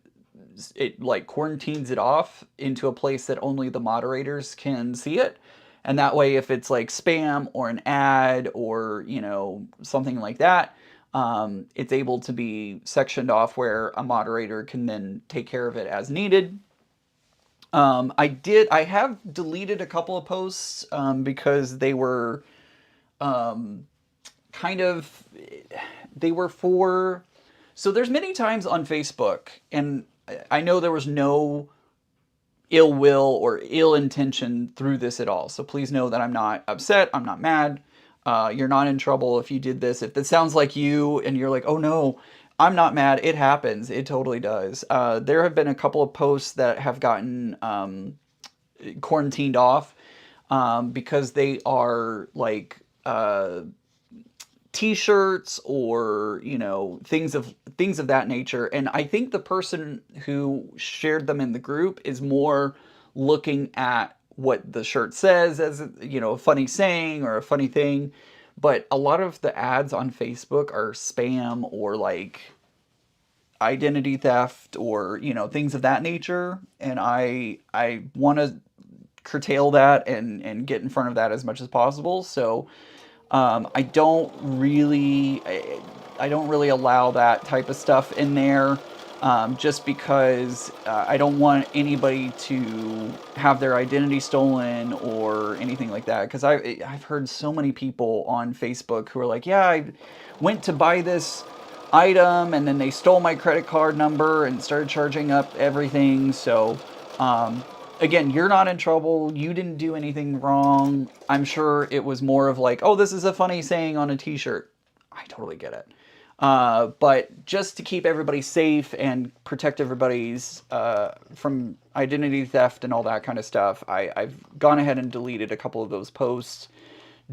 it like quarantines it off into a place that only the moderators can see it. And that way, if it's like spam or an ad or, you know, something like that, it's able to be sectioned off where a moderator can then take care of it as needed. I have deleted a couple of posts because they were kind of, they were for, so there's many times on Facebook, and I know there was no ill will or ill intention through this at all. So please know that I'm not upset. I'm not mad. You're not in trouble if you did this. If it sounds like you and you're like, oh no, I'm not mad. It happens. It totally does. There have been a couple of posts that have gotten quarantined off because they are like t-shirts or, you know, things of that nature, and I think the person who shared them in the group is more looking at what the shirt says as, you know, a funny saying or a funny thing. But a lot of the ads on Facebook are spam or like identity theft or, you know, things of that nature, and I want to curtail that and get in front of that as much as possible. So I don't really allow that type of stuff in there, just because I don't want anybody to have their identity stolen or anything like that. Because I've heard so many people on Facebook who are like, yeah, I went to buy this item and then they stole my credit card number and started charging up everything. So again, you're not in trouble. You didn't do anything wrong. I'm sure it was more of like, oh, this is a funny saying on a t-shirt. I totally get it. But just to keep everybody safe and protect everybody's from identity theft and all that kind of stuff, I've gone ahead and deleted a couple of those posts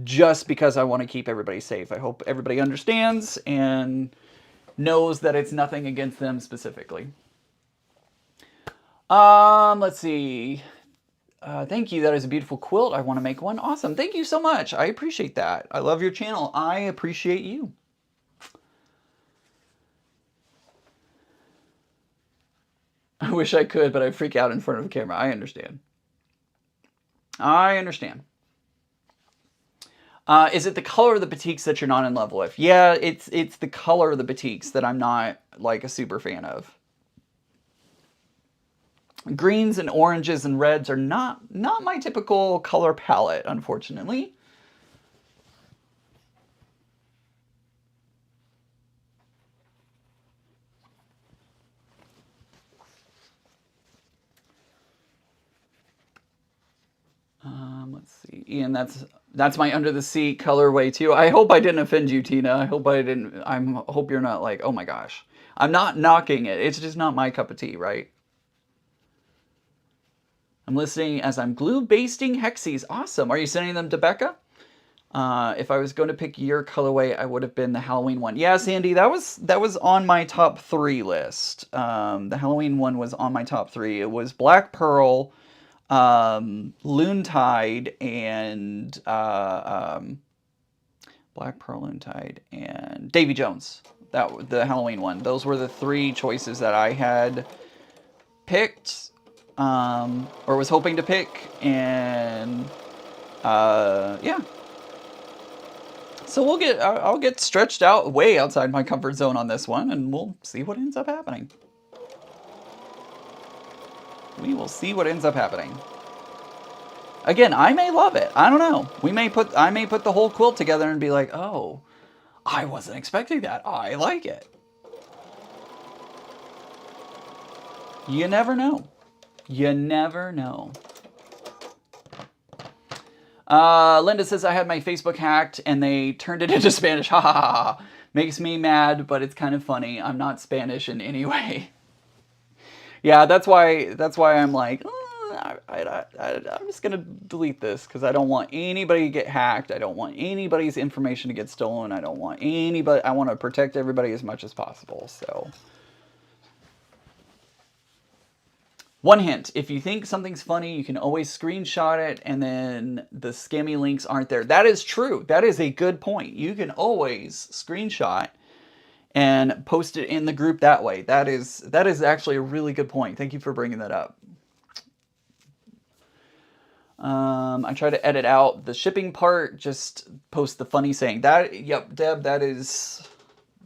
just because I want to keep everybody safe. I hope everybody understands and knows that it's nothing against them specifically. Let's see. Thank you. That is a beautiful quilt. I want to make one. Awesome. Thank you so much. I appreciate that. I love your channel. I appreciate you. I wish I could, but I freak out in front of a camera. I understand. I understand. Is it the color of the batiks that you're not in love with? Yeah, it's the color of the batiks that I'm not like a super fan of. Greens and oranges and reds are not my typical color palette, unfortunately. Let's see, Ian, that's my under the sea colorway too. I hope I didn't offend you, Tina. I hope I didn't. Hope you're not like, oh my gosh. I'm not knocking it. It's just not my cup of tea, right? I'm listening as I'm glue basting hexies. Awesome. Are you sending them to Becca? If I was going to pick your colorway, I would have been the Halloween one. Yeah, Sandy, that was on my top 3 list. The Halloween one was on my top 3. It was Black Pearl, Loontide, and Black Pearl, Loontide, and Davy Jones. That the Halloween one. Those were the 3 choices that I had picked, or was hoping to pick, and yeah. So I'll get stretched out way outside my comfort zone on this one, and we'll see what ends up happening. We will see what ends up happening. Again, I may love it. I don't know. I may put the whole quilt together and be like, oh, I wasn't expecting that. I like it. You never know. You never know. Linda says, I had my Facebook hacked and they turned it into Spanish. Ha ha ha. Makes me mad, but it's kind of funny. I'm not Spanish in any way. Yeah, that's why I'm like, I'm just going to delete this because I don't want anybody to get hacked. I don't want anybody's information to get stolen. I don't want anybody. I want to protect everybody as much as possible. So, one hint, if you think something's funny, you can always screenshot it and then the scammy links aren't there. That is true. That is a good point. You can always screenshot and post it in the group that way. That is actually a really good point. Thank you for bringing that up. I try to edit out the shipping part, just post the funny saying. Yep, Deb, that is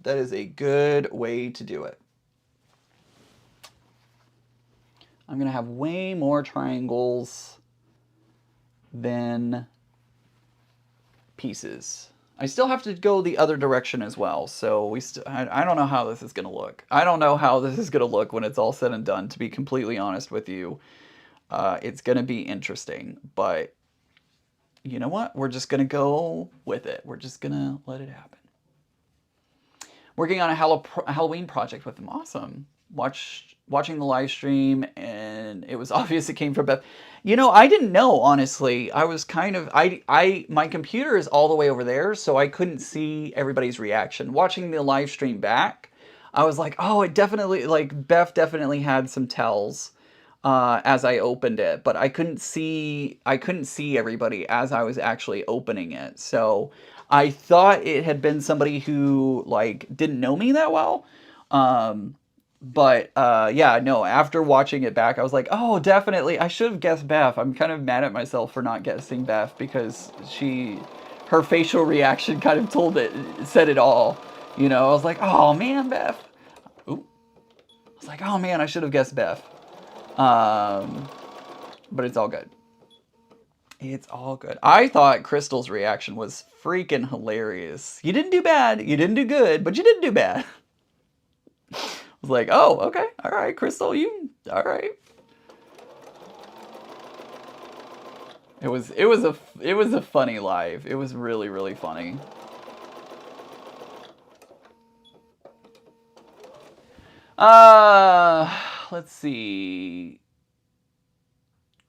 a good way to do it. I'm going to have way more triangles than pieces. I still have to go the other direction as well, so I don't know how this is going to look. I don't know how this is going to look when it's all said and done, to be completely honest with you. It's going to be interesting, but you know what? We're just going to go with it. We're just going to let it happen. Working on a Halloween project with them. Awesome. Watching the live stream, and it was obvious it came from Beth. You know, I didn't know, honestly. I was kind of, my computer is all the way over there, so I couldn't see everybody's reaction. Watching the live stream back, I was like, oh, it definitely, like, Beth definitely had some tells as I opened it, but I couldn't see everybody as I was actually opening it. So I thought it had been somebody who, like, didn't know me that well. But yeah, no, after watching it back, I was like, oh, definitely, I should have guessed Beth. I'm kind of mad at myself for not guessing Beth because her facial reaction kind of said it all. You know, I was like, oh man, Beth. Ooh. I was like, oh man, I should have guessed Beth. But it's all good. It's all good. I thought Crystal's reaction was freaking hilarious. You didn't do bad, you didn't do good, but you didn't do bad. I was like, oh, okay, all right, Crystal, all right. It was a funny live. It was really, really funny. Let's see.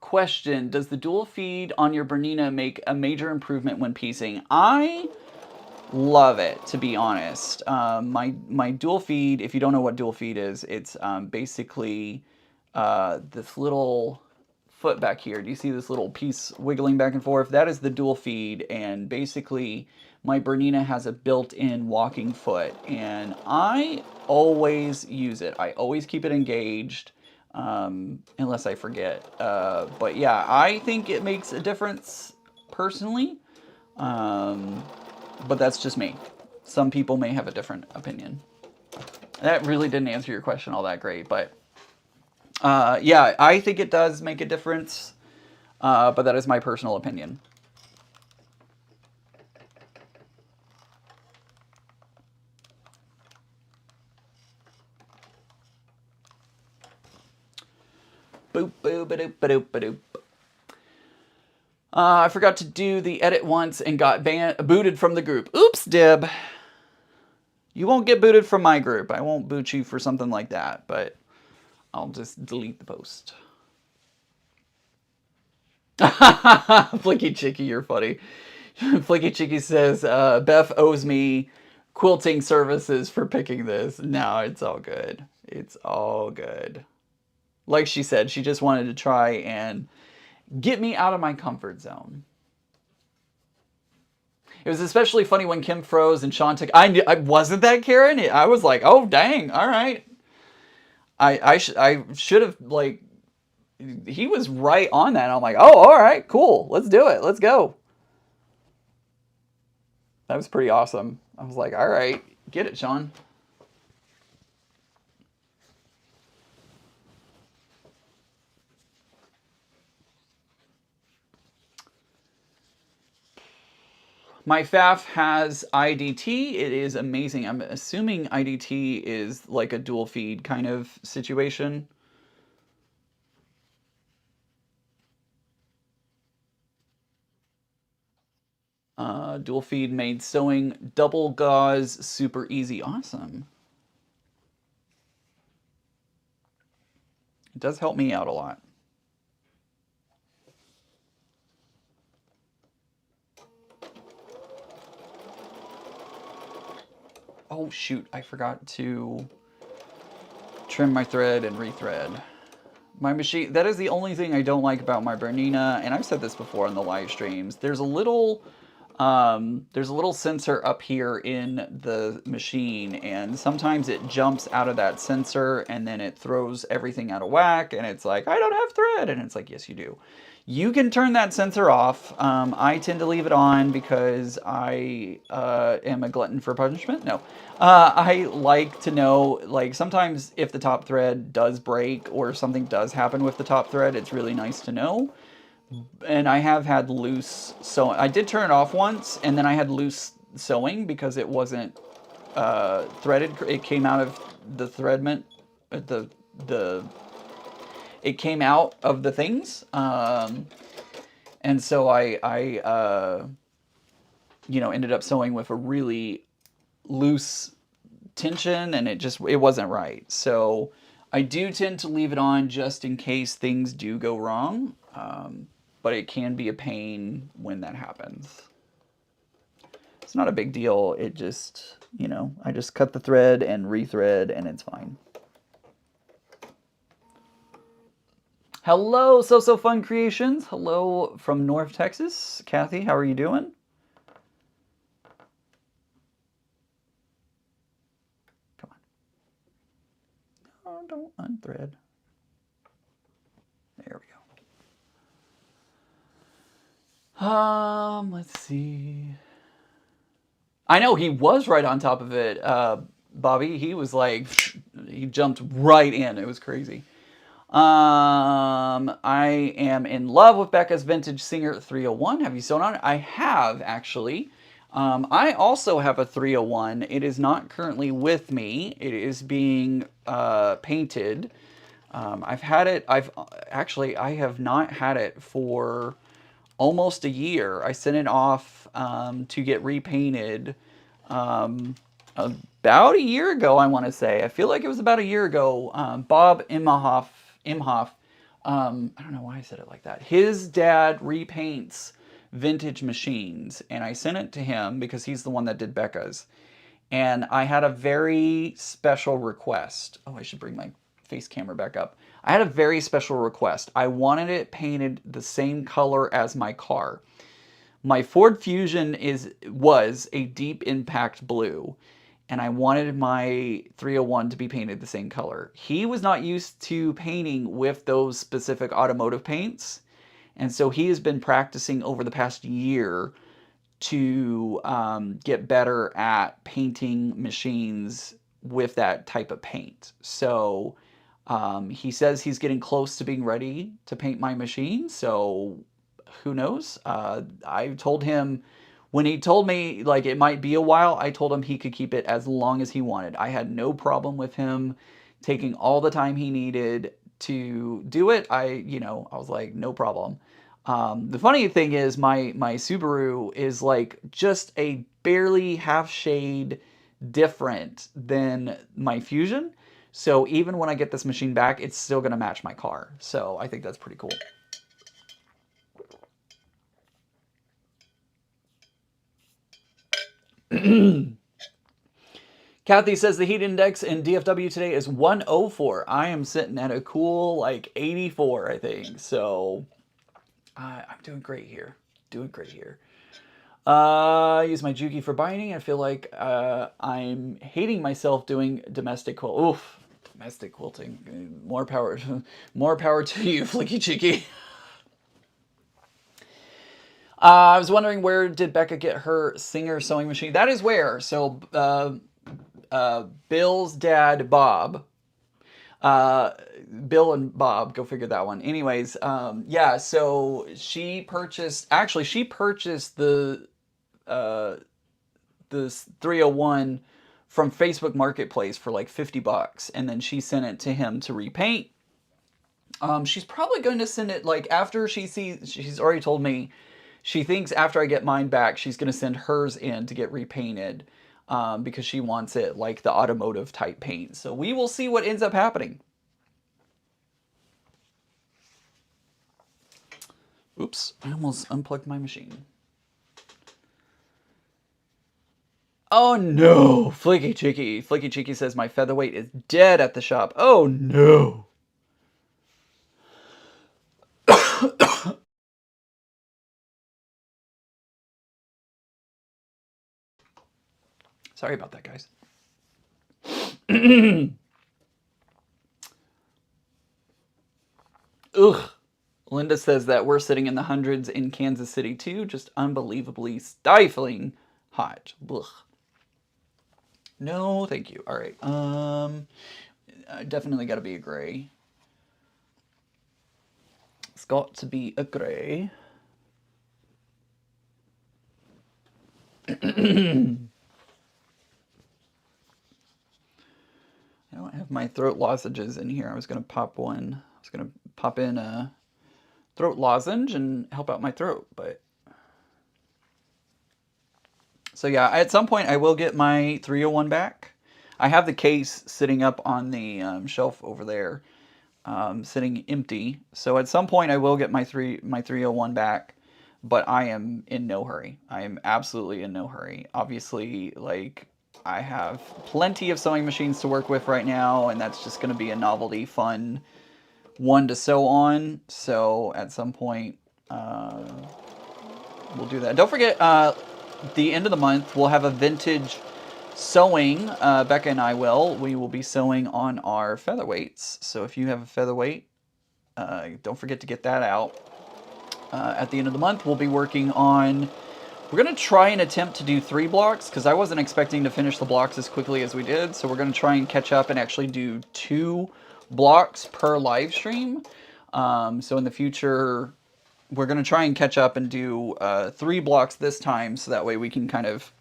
Question: does the dual feed on your Bernina make a major improvement when piecing? I love it, to be honest. My dual feed, if you don't know what dual feed is, it's basically this little foot back here. Do you see this little piece wiggling back and forth? That is the dual feed, and basically my Bernina has a built-in walking foot, and I always use it. I always keep it engaged, unless I forget. But yeah, I think it makes a difference personally. But that's just me. Some people may have a different opinion. That really didn't answer your question all that great, but yeah, I think it does make a difference, but that is my personal opinion. Boop, boop, ba-doop, ba-doop, ba-doop. I forgot to do the edit once and got booted from the group. Oops, Dib. You won't get booted from my group. I won't boot you for something like that, but I'll just delete the post. Flicky Chicky, you're funny. Flicky Chicky says, Beth owes me quilting services for picking this. No, it's all good. It's all good. Like she said, she just wanted to try and get me out of my comfort zone. It was especially funny when Kim froze and Sean took. I wasn't that Karen. I was like, oh dang, all right. I should have like. He was right on that. I'm like, oh, all right, cool, let's do it, let's go. That was pretty awesome. I was like, all right, get it, Sean. My FAF has IDT. It is amazing. I'm assuming IDT is like a dual feed kind of situation. Dual feed made sewing double gauze super easy. Awesome. It does help me out a lot. Oh shoot, I forgot to trim my thread and rethread. My machine, that is the only thing I don't like about my Bernina, and I've said this before in the live streams. There's a little sensor up here in the machine, and sometimes it jumps out of that sensor and then it throws everything out of whack, and it's like, I don't have thread, and it's like, yes you do. You can turn that sensor off. I tend to leave it on because I am a glutton for punishment. No. I like to know, like, sometimes if the top thread does break or something does happen with the top thread, it's really nice to know. And I have had loose sewing. I did turn it off once, and then I had loose sewing because it wasn't threaded. It came out of the threadment, it came out of the things, and so I ended up sewing with a really loose tension, and it wasn't right. So I do tend to leave it on just in case things do go wrong, but it can be a pain when that happens. It's not a big deal. It just, I just cut the thread and rethread, and it's fine. Hello, So Fun Creations. Hello from North Texas. Kathy, how are you doing? Come on. don't unthread. There we go. Let's see. I know he was right on top of it, Bobby. He was like, he jumped right in. It was crazy. I am in love with Becca's Vintage Singer 301. Have you sewn on it? I have, actually. I also have a 301. It is not currently with me. It is being painted. I've had it, I have not had it for almost a year. I sent it off to get repainted about a year ago, I want to say. I feel like it was about a year ago. Bob Imhoff, I don't know why I said it like that. His dad repaints vintage machines, and I sent it to him because he's the one that did Becca's. And I had a very special request. Oh, I should bring my face camera back up. I had a very special request. I wanted it painted the same color as my car. My Ford Fusion was a deep impact blue, and I wanted my 301 to be painted the same color. He was not used to painting with those specific automotive paints, and so he has been practicing over the past year to get better at painting machines with that type of paint. So he says he's getting close to being ready to paint my machine, so who knows? I told him, when he told me like it might be a while, I told him he could keep it as long as he wanted. I had no problem with him taking all the time he needed to do it. I was like, no problem. The funny thing is my Subaru is like just a barely half shade different than my Fusion. So even when I get this machine back, it's still going to match my car. So I think that's pretty cool. Kathy says the heat index in DFW today is 104. I am sitting at a cool like 84, I think. So I'm doing great here. Doing great here. I use my Juki for binding. I feel like I'm hating myself doing domestic quilt. Oof, domestic quilting. More power, more power to you, Flicky Cheeky. I was wondering, where did Becca get her Singer sewing machine? That is where. So Bill's dad, Bob. Bill and Bob, go figure that one. Anyways, yeah, so she purchased the 301 from Facebook Marketplace for like $50, and then she sent it to him to repaint. She's probably going to send it like after she's already told me she thinks after I get mine back, she's going to send hers in to get repainted. Because she wants it like the automotive type paint. So we will see what ends up happening. Oops, I almost unplugged my machine. Oh no, Flicky Cheeky. Flicky Cheeky says my Featherweight is dead at the shop. Oh no. Sorry about that, guys. Ugh. Linda says that we're sitting in the hundreds in Kansas City too. Just unbelievably stifling hot. Ugh. No, thank you. All right. Definitely got to be a gray. It's got to be a gray. I don't have my throat lozenges in here. I was going to pop one. I was going to pop in a throat lozenge and help out my throat, but... So yeah, at some point I will get my 301 back. I have the case sitting up on the shelf over there, sitting empty. So at some point I will get my 301 back, but I am in no hurry. I am absolutely in no hurry. Obviously, like, I have plenty of sewing machines to work with right now, and that's just going to be a novelty, fun one to sew on. So at some point, we'll do that. Don't forget, the end of the month, we'll have a vintage sewing. Becca and I we will be sewing on our featherweights. So if you have a featherweight, don't forget to get that out. At the end of the month, we'll be working on. We're going to try and attempt to do 3 blocks because I wasn't expecting to finish the blocks as quickly as we did. So we're going to try and catch up and actually do 2 blocks per live stream. So in the future, we're going to try and catch up and do 3 blocks this time. So that way we can kind of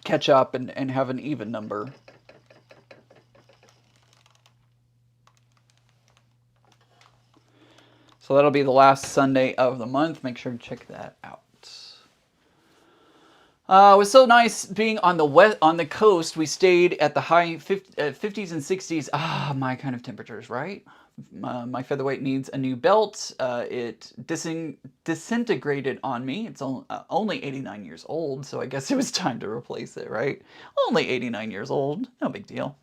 catch up and have an even number. So that'll be the last Sunday of the month. Make sure to check that out. It was so nice being on the coast. We stayed at the high 50s and 60s. My kind of temperatures, right? My featherweight needs a new belt. It disintegrated on me. It's only 89 years old, so I guess it was time to replace it, right? Only 89 years old. No big deal.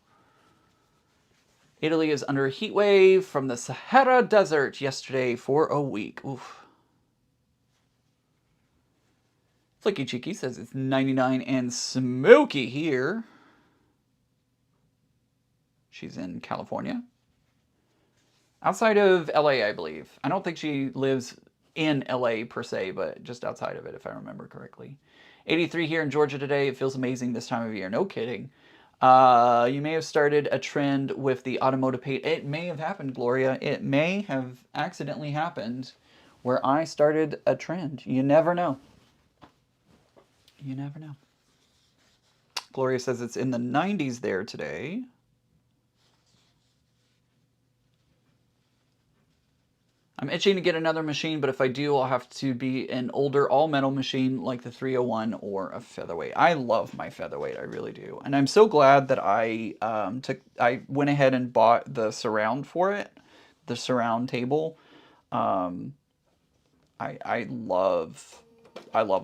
Italy is under a heat wave from the Sahara Desert yesterday for a week. Oof. Flicky Cheeky says it's 99 and smoky here. She's in California. Outside of LA, I believe. I don't think she lives in LA per se, but just outside of it, if I remember correctly. 83 here in Georgia today. It feels amazing this time of year. No kidding. You may have started a trend with the automotive paint. It may have happened, Gloria. It may have accidentally happened where I started a trend. You never know. You never know. Gloria says it's in the 90s there today. I'm itching to get another machine, but if I do, I'll have to be an older all-metal machine like the 301 or a Featherweight. I love my Featherweight, I really do. And I'm so glad that I went ahead and bought the surround for it, the surround table. I love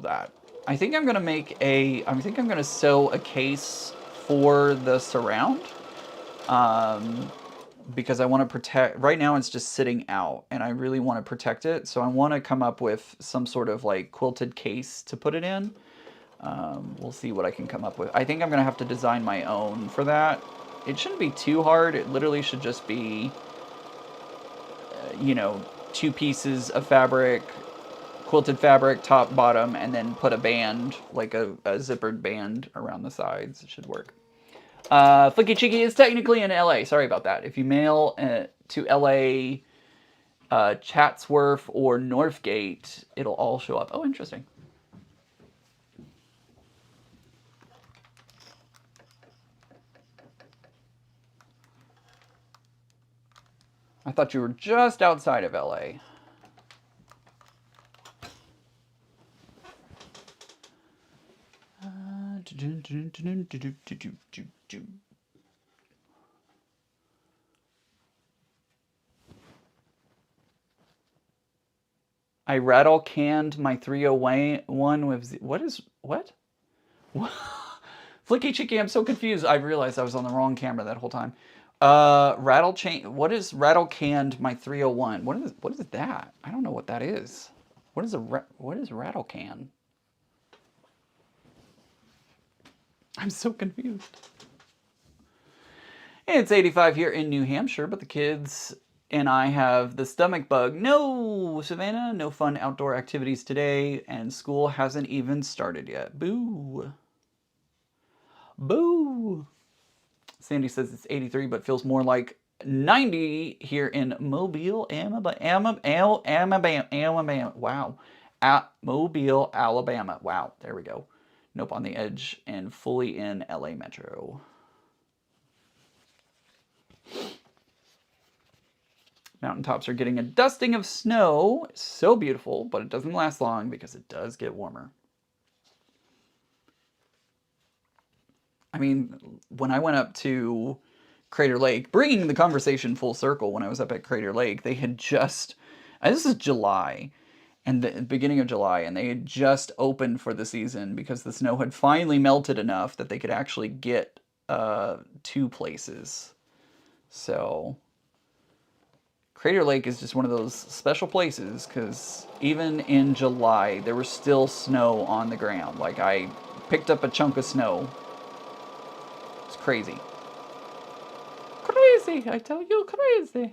that. I think I'm gonna sew a case for the surround. Because I want to protect, right now it's just sitting out and I really want to protect it. So I want to come up with some sort of like quilted case to put it in. We'll see what I can come up with. I think I'm going to have to design my own for that. It shouldn't be too hard. It literally should just be, 2 pieces of fabric, quilted fabric, top, bottom, and then put a band, like a zippered band around the sides. It should work. Flicky Cheeky is technically in LA. Sorry about that. If you mail to LA, Chatsworth, or Northgate, it'll all show up. Oh, interesting. I thought you were just outside of LA. I rattle canned my 301 with what? Flicky Cheeky, I'm so confused. I realized I was on the wrong camera that whole time. What is rattle canned my 301? What is that? I don't know what that is. What is rattle can? I'm so confused. It's 85 here in New Hampshire, but the kids and I have the stomach bug. No, Savannah, no fun outdoor activities today, and school hasn't even started yet. Boo. Boo. Sandy says it's 83, but feels more like 90 here in Mobile, Alabama. Wow. At Mobile, Alabama. Wow, there we go. Nope, on the edge and fully in LA Metro. Mountaintops are getting a dusting of snow. It's so beautiful, but it doesn't last long because it does get warmer. I mean, when I went up to Crater Lake, bringing the conversation full circle, when I was up at Crater Lake, they had just, this is July, and the beginning of July, and they had just opened for the season because the snow had finally melted enough that they could actually get to places. So Crater Lake is just one of those special places because even in July, there was still snow on the ground. Like, I picked up a chunk of snow crazy. Crazy, I tell you, crazy.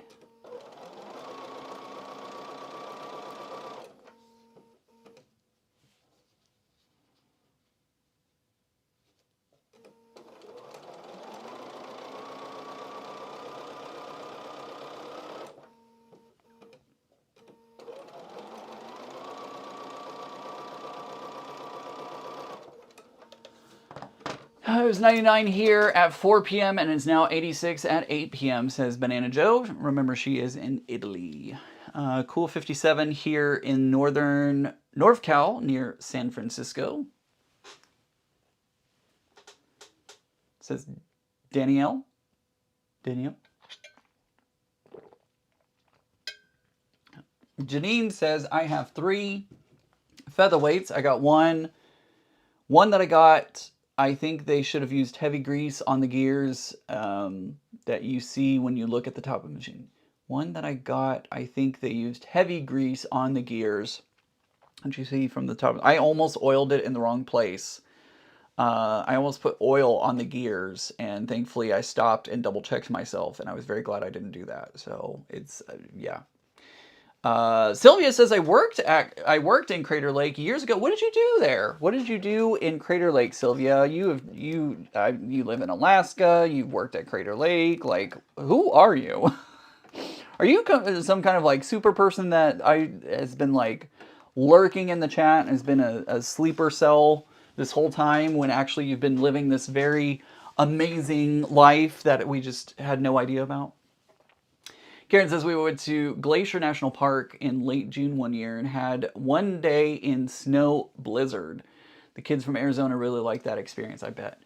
It was 99 here at 4 p.m. and it's now 86 at 8 p.m., says Banana Joe. Remember, she is in Italy. Cool 57 here in North Cal near San Francisco, says Danielle. Janine says, I have 3 featherweights. I got one that I got. I think they should have used heavy grease on the gears that you see when you look at the top of the machine. One that I got, I think they used heavy grease on the gears. And you see from the top, I almost oiled it in the wrong place. I almost put oil on the gears, and thankfully I stopped and double checked myself, and I was very glad I didn't do that. So it's, yeah. Sylvia says, I worked in Crater Lake years ago. What did you do there? What did you do in Crater Lake, Sylvia? You live in Alaska. You've worked at Crater Lake. Like, who are you? Are you some kind of like super person that has been like lurking in the chat and has been a sleeper cell this whole time when actually you've been living this very amazing life that we just had no idea about? Karen says, we went to Glacier National Park in late June one year and had one day in snow blizzard. The kids from Arizona really liked that experience, I bet.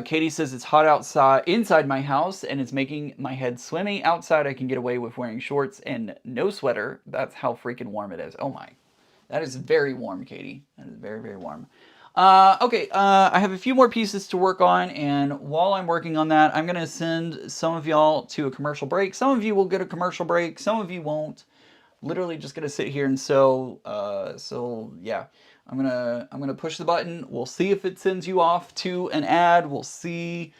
Katie says, it's hot outside inside my house and it's making my head swimmy. Outside I can get away with wearing shorts and no sweater. That's how freaking warm it is. Oh my. That is very warm, Katie. That is very, very warm. Okay, I have a few more pieces to work on, and while I'm working on that, I'm going to send some of y'all to a commercial break. Some of you will get a commercial break, some of you won't. Literally just going to sit here and sew. So yeah, I'm gonna push the button. We'll see if it sends you off to an ad. We'll see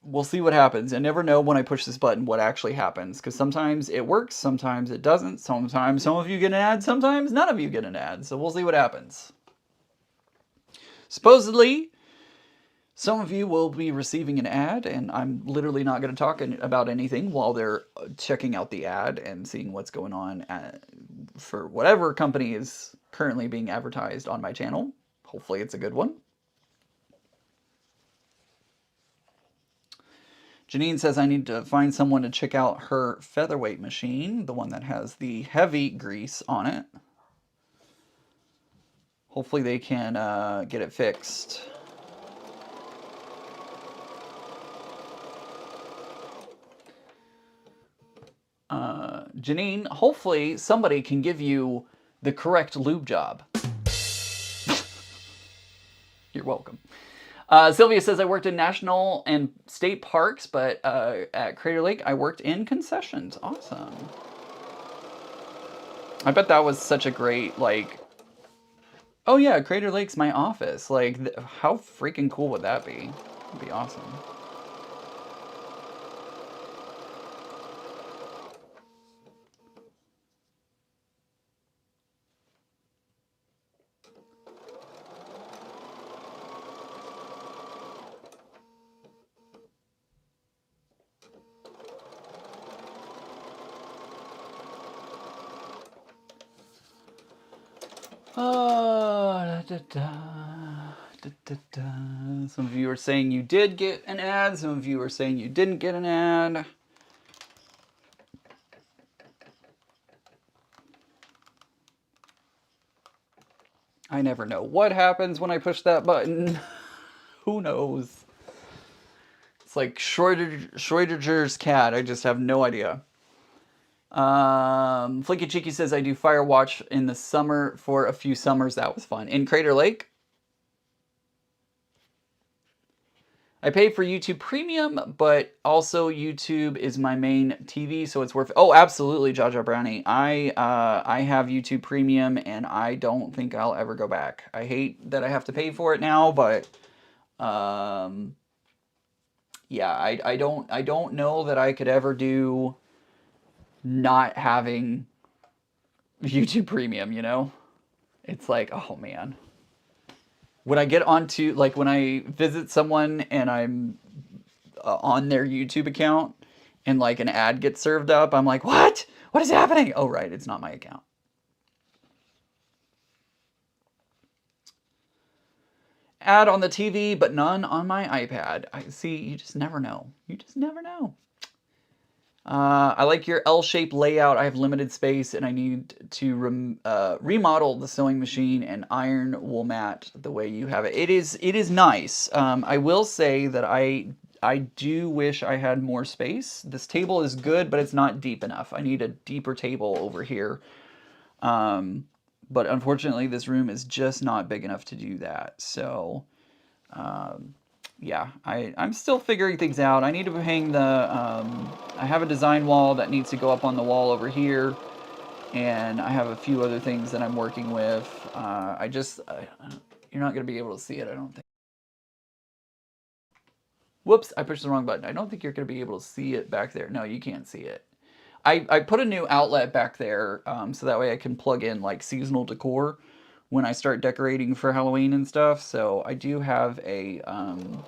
what happens. I never know when I push this button what actually happens, because sometimes it works, sometimes it doesn't. Sometimes some of you get an ad, sometimes none of you get an ad. So we'll see what happens. Supposedly, some of you will be receiving an ad, and I'm literally not going to talk about anything while they're checking out the ad and seeing what's going on for whatever company is currently being advertised on my channel. Hopefully it's a good one. Janine says I need to find someone to check out her Featherweight machine, the one that has the heavy grease on it. Hopefully they can get it fixed. Janine, hopefully somebody can give you the correct lube job. You're welcome. Sylvia says, I worked in national and state parks, but at Crater Lake, I worked in concessions. Awesome. I bet that was such a great, like, oh yeah, Crater Lake's my office. Like, how freaking cool would that be? It'd be awesome. Some of you are saying you did get an ad. Some of you are saying you didn't get an ad. I never know what happens when I push that button. Who knows? It's like Schrodinger's cat. I just have no idea. Flicky Cheeky says, I do Firewatch in the summer for a few summers. That was fun. In Crater Lake? I pay for YouTube Premium, but also YouTube is my main TV, so it's worth it. Oh, absolutely, Jaja Brownie. I have YouTube Premium, and I don't think I'll ever go back. I hate that I have to pay for it now, but Yeah, I don't know that I could ever do not having YouTube Premium, you know? It's like, oh man. When I get onto, like, when I visit someone and I'm on their YouTube account and like an ad gets served up, I'm like, what? What is happening? Oh, right, it's not my account. Ad on the TV, but none on my iPad. I see, you just never know. You just never know. I like your L-shaped layout. I have limited space and I need to remodel the sewing machine and iron wool mat the way you have it. It is nice. I will say that I do wish I had more space. This table is good, but it's not deep enough. I need a deeper table over here. But unfortunately, this room is just not big enough to do that. So, yeah, I'm still figuring things out. I need to hang the, I have a design wall that needs to go up on the wall over here, and I have a few other things that I'm working with. You're not going to be able to see it, I don't think. Whoops, I pushed the wrong button. I don't think you're going to be able to see it back there. No, you can't see it. I put a new outlet back there, so that way I can plug in like seasonal decor when I start decorating for Halloween and stuff. So I do have an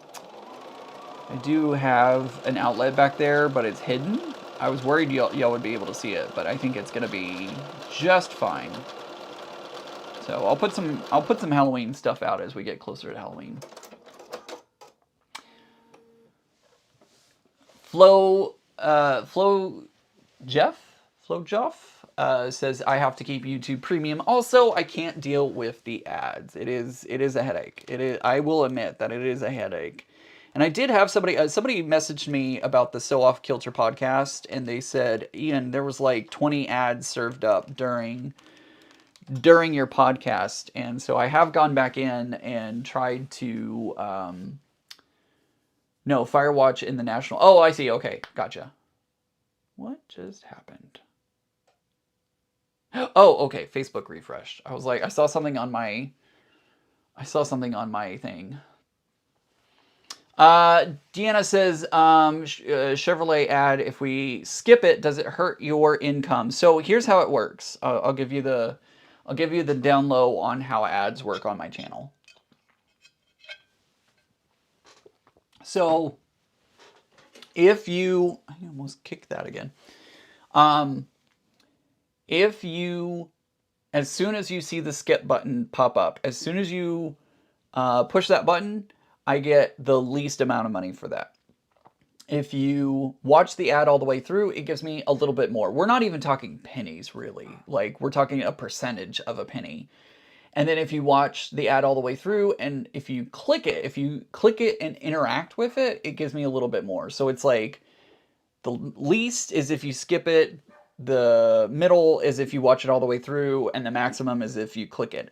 outlet back there, but it's hidden. I was worried y'all would be able to see it, but I think it's gonna be just fine. So I'll put some Halloween stuff out as we get closer to Halloween. Flo Jeff Flo Joff says I have to keep YouTube Premium. Also, I can't deal with the ads. It is a headache. I will admit that it is a headache. And I did have somebody messaged me about the Sew Off Kilter podcast, and they said, Ian, there was like 20 ads served up during your podcast, and so I have gone back in and tried to no, Firewatch in the national. Oh, I see. Okay, gotcha. What just happened? Oh, okay. Facebook refreshed. I was like, I saw something on my thing. Deanna says, Chevrolet ad, if we skip it, does it hurt your income? So here's how it works. I'll give you the down low on how ads work on my channel. So if you, I almost kicked that again. If you, as soon as you see the skip button pop up, as soon as you push that button, I get the least amount of money for that. If you watch the ad all the way through, it gives me a little bit more. We're not even talking pennies, really. Like, we're talking a percentage of a penny. And then if you watch the ad all the way through, and if you click it and interact with it, it gives me a little bit more. So it's like, the least is if you skip it, the middle is if you watch it all the way through, and the maximum is if you click it.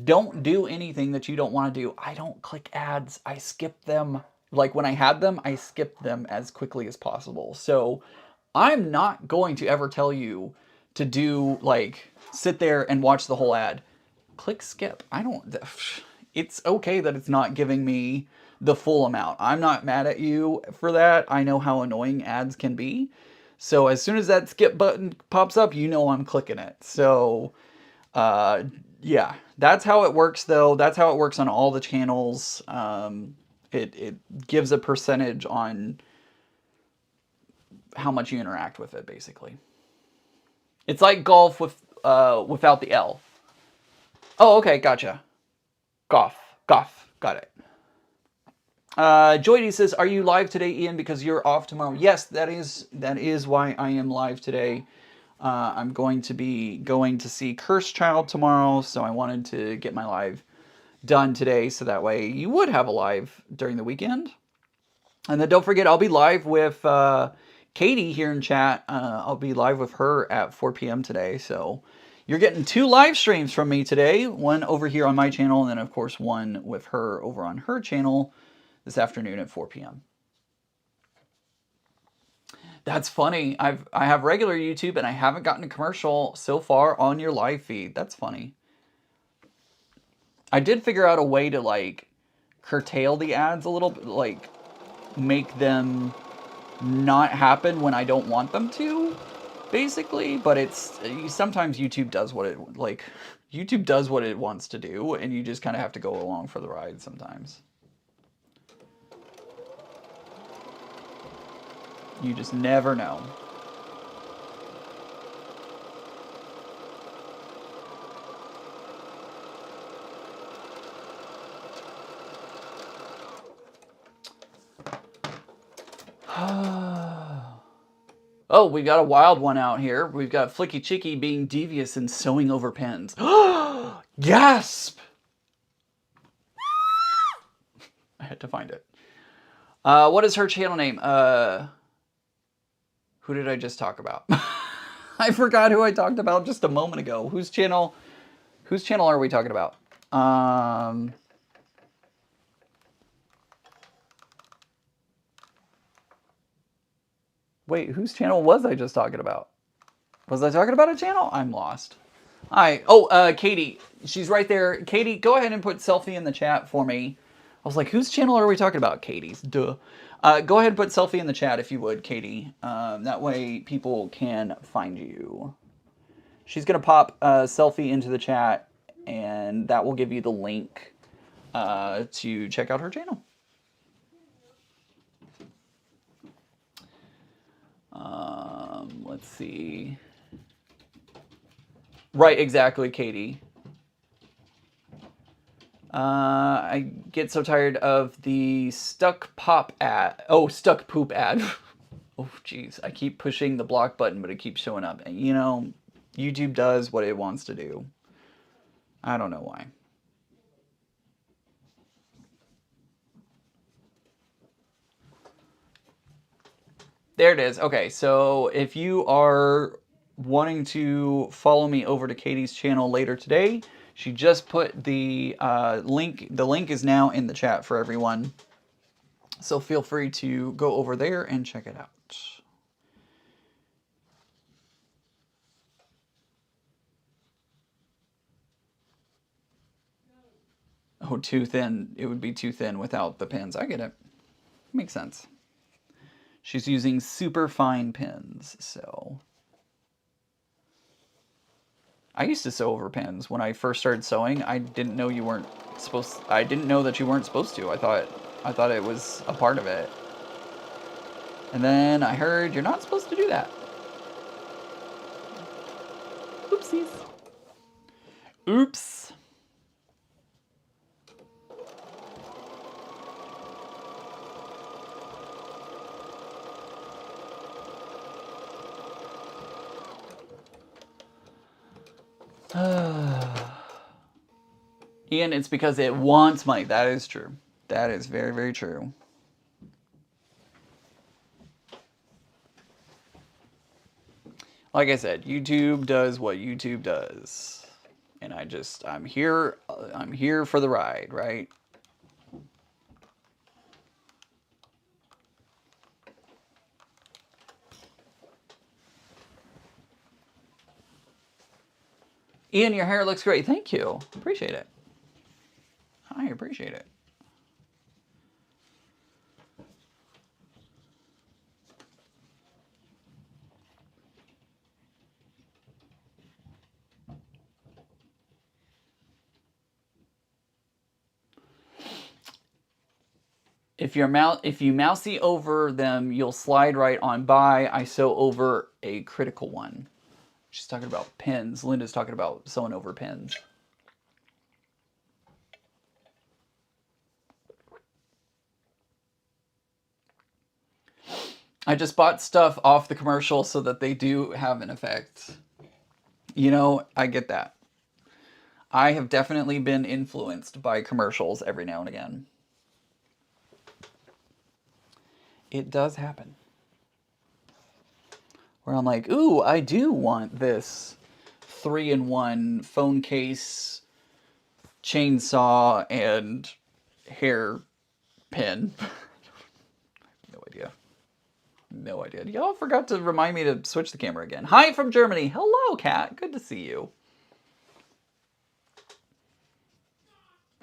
Don't do anything that you don't want to do. I don't click ads. I skip them. Like, when I had them, I skipped them as quickly as possible. So I'm not going to ever tell you to do, like, sit there and watch the whole ad. Click skip. It's okay that it's not giving me the full amount. I'm not mad at you for that. I know how annoying ads can be. So as soon as that skip button pops up, you know I'm clicking it. So, yeah, that's how it works, though. That's how it works on all the channels. It gives a percentage on how much you interact with it, basically. It's like golf without the L. Oh, okay, gotcha. Golf, got it. Joydy says, "Are you live today, Ian? Because you're off tomorrow." Yes, that is why I am live today. I'm going to be going to see Cursed Child tomorrow, so I wanted to get my live done today, so that way you would have a live during the weekend. And then don't forget, I'll be live with Katie here in chat. I'll be live with her at 4 p.m. today, so you're getting 2 live streams from me today. One over here on my channel, and then, of course, one with her over on her channel this afternoon at 4 p.m. That's funny. I have regular YouTube, and I haven't gotten a commercial so far on your live feed. That's funny. I did figure out a way to, like, curtail the ads a little bit, like, make them not happen when I don't want them to, basically. But it's sometimes YouTube does what it YouTube does what it wants to do, and you just kind of have to go along for the ride sometimes. You just never know. Oh, we got a wild one out here. We've got Flicky Chicky being devious and sewing over pens. Gasp! I had to find it. What is her channel name? Who did I just talk about? I forgot who I talked about just a moment ago. Whose channel are we talking about? Wait, whose channel was I just talking about? Was I talking about a channel? I'm lost. Hi. Oh, Katie. She's right there. Katie, go ahead and put selfie in the chat for me. I was like, whose channel are we talking about? Katie's. Duh. Go ahead and put selfie in the chat if you would, Katie. That way people can find you. She's going to pop selfie into the chat, and that will give you the link to check out her channel. Let's see. Right, exactly, Katie. I get so tired of the stuck pop ad. Oh, stuck poop ad. Oh, jeez. I keep pushing the block button, but it keeps showing up. And, you know, YouTube does what it wants to do. I don't know why. There it is. Okay, so if you are wanting to follow me over to Katie's channel later today, she just put the link. The link is now in the chat for everyone. So feel free to go over there and check it out. Oh, too thin. It would be too thin without the pins. I get it. Makes sense. She's using super fine pins, so. I used to sew over pins when I first started sewing. I didn't know you weren't supposed. I didn't know that you weren't supposed to. I thought it was a part of it. And then I heard you're not supposed to do that. Oopsies. Oops. Ian, it's because it wants money. That is true. That is very, very true. Like I said, YouTube does what YouTube does. And I'm here for the ride, right? Ian, your hair looks great. Thank you. Appreciate it. I appreciate it. If you mousy over them, you'll slide right on by. I sew over a critical one. She's talking about pins. Linda's talking about sewing over pins. I just bought stuff off the commercial so that they do have an effect. You know, I get that. I have definitely been influenced by commercials every now and again. It does happen. Where I'm like, ooh, I do want this 3-in-1 phone case, chainsaw, and hair pin. No idea. No idea. Y'all forgot to remind me to switch the camera again. Hi from Germany. Hello, Kat. Good to see you.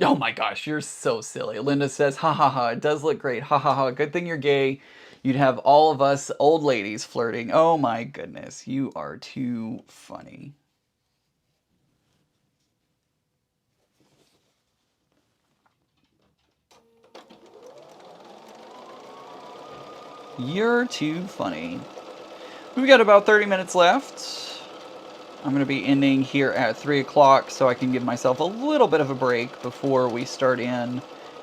Oh my gosh, you're so silly. Linda says, ha ha ha, it does look great. Ha ha ha, good thing you're gay. You'd have all of us old ladies flirting. Oh my goodness, you are too funny. You're too funny. We've got about 30 minutes left. I'm going to be ending here at 3 o'clock so I can give myself a little bit of a break before we start in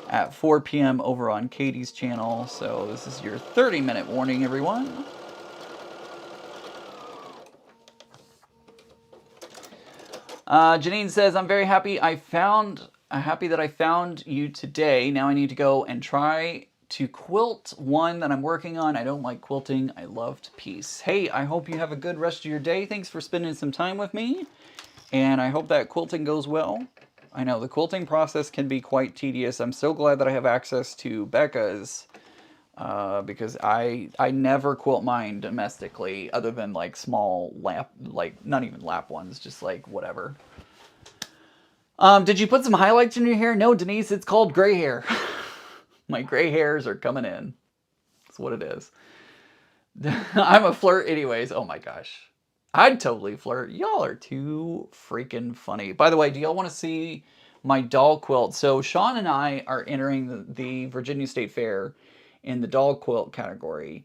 at 4 p.m. over on Katie's channel. So this is your 30-minute warning, everyone. Janine says, I'm very happy that I found you today. Now I need to go and try to quilt one that I'm working on. I don't like quilting. I loved peace. Hey, I hope you have a good rest of your day. Thanks for spending some time with me. And I hope that quilting goes well. I know the quilting process can be quite tedious. I'm so glad that I have access to Becca's because I never quilt mine domestically other than like small lap, like not even lap ones, just like whatever. Did you put some highlights in your hair? No, Denise, it's called gray hair. My gray hairs are coming in. That's what it is. I'm a flirt anyways. Oh my gosh. I'd totally flirt. Y'all are too freaking funny. By the way, do y'all want to see my doll quilt? So Sean and I are entering the Virginia State Fair in the doll quilt category.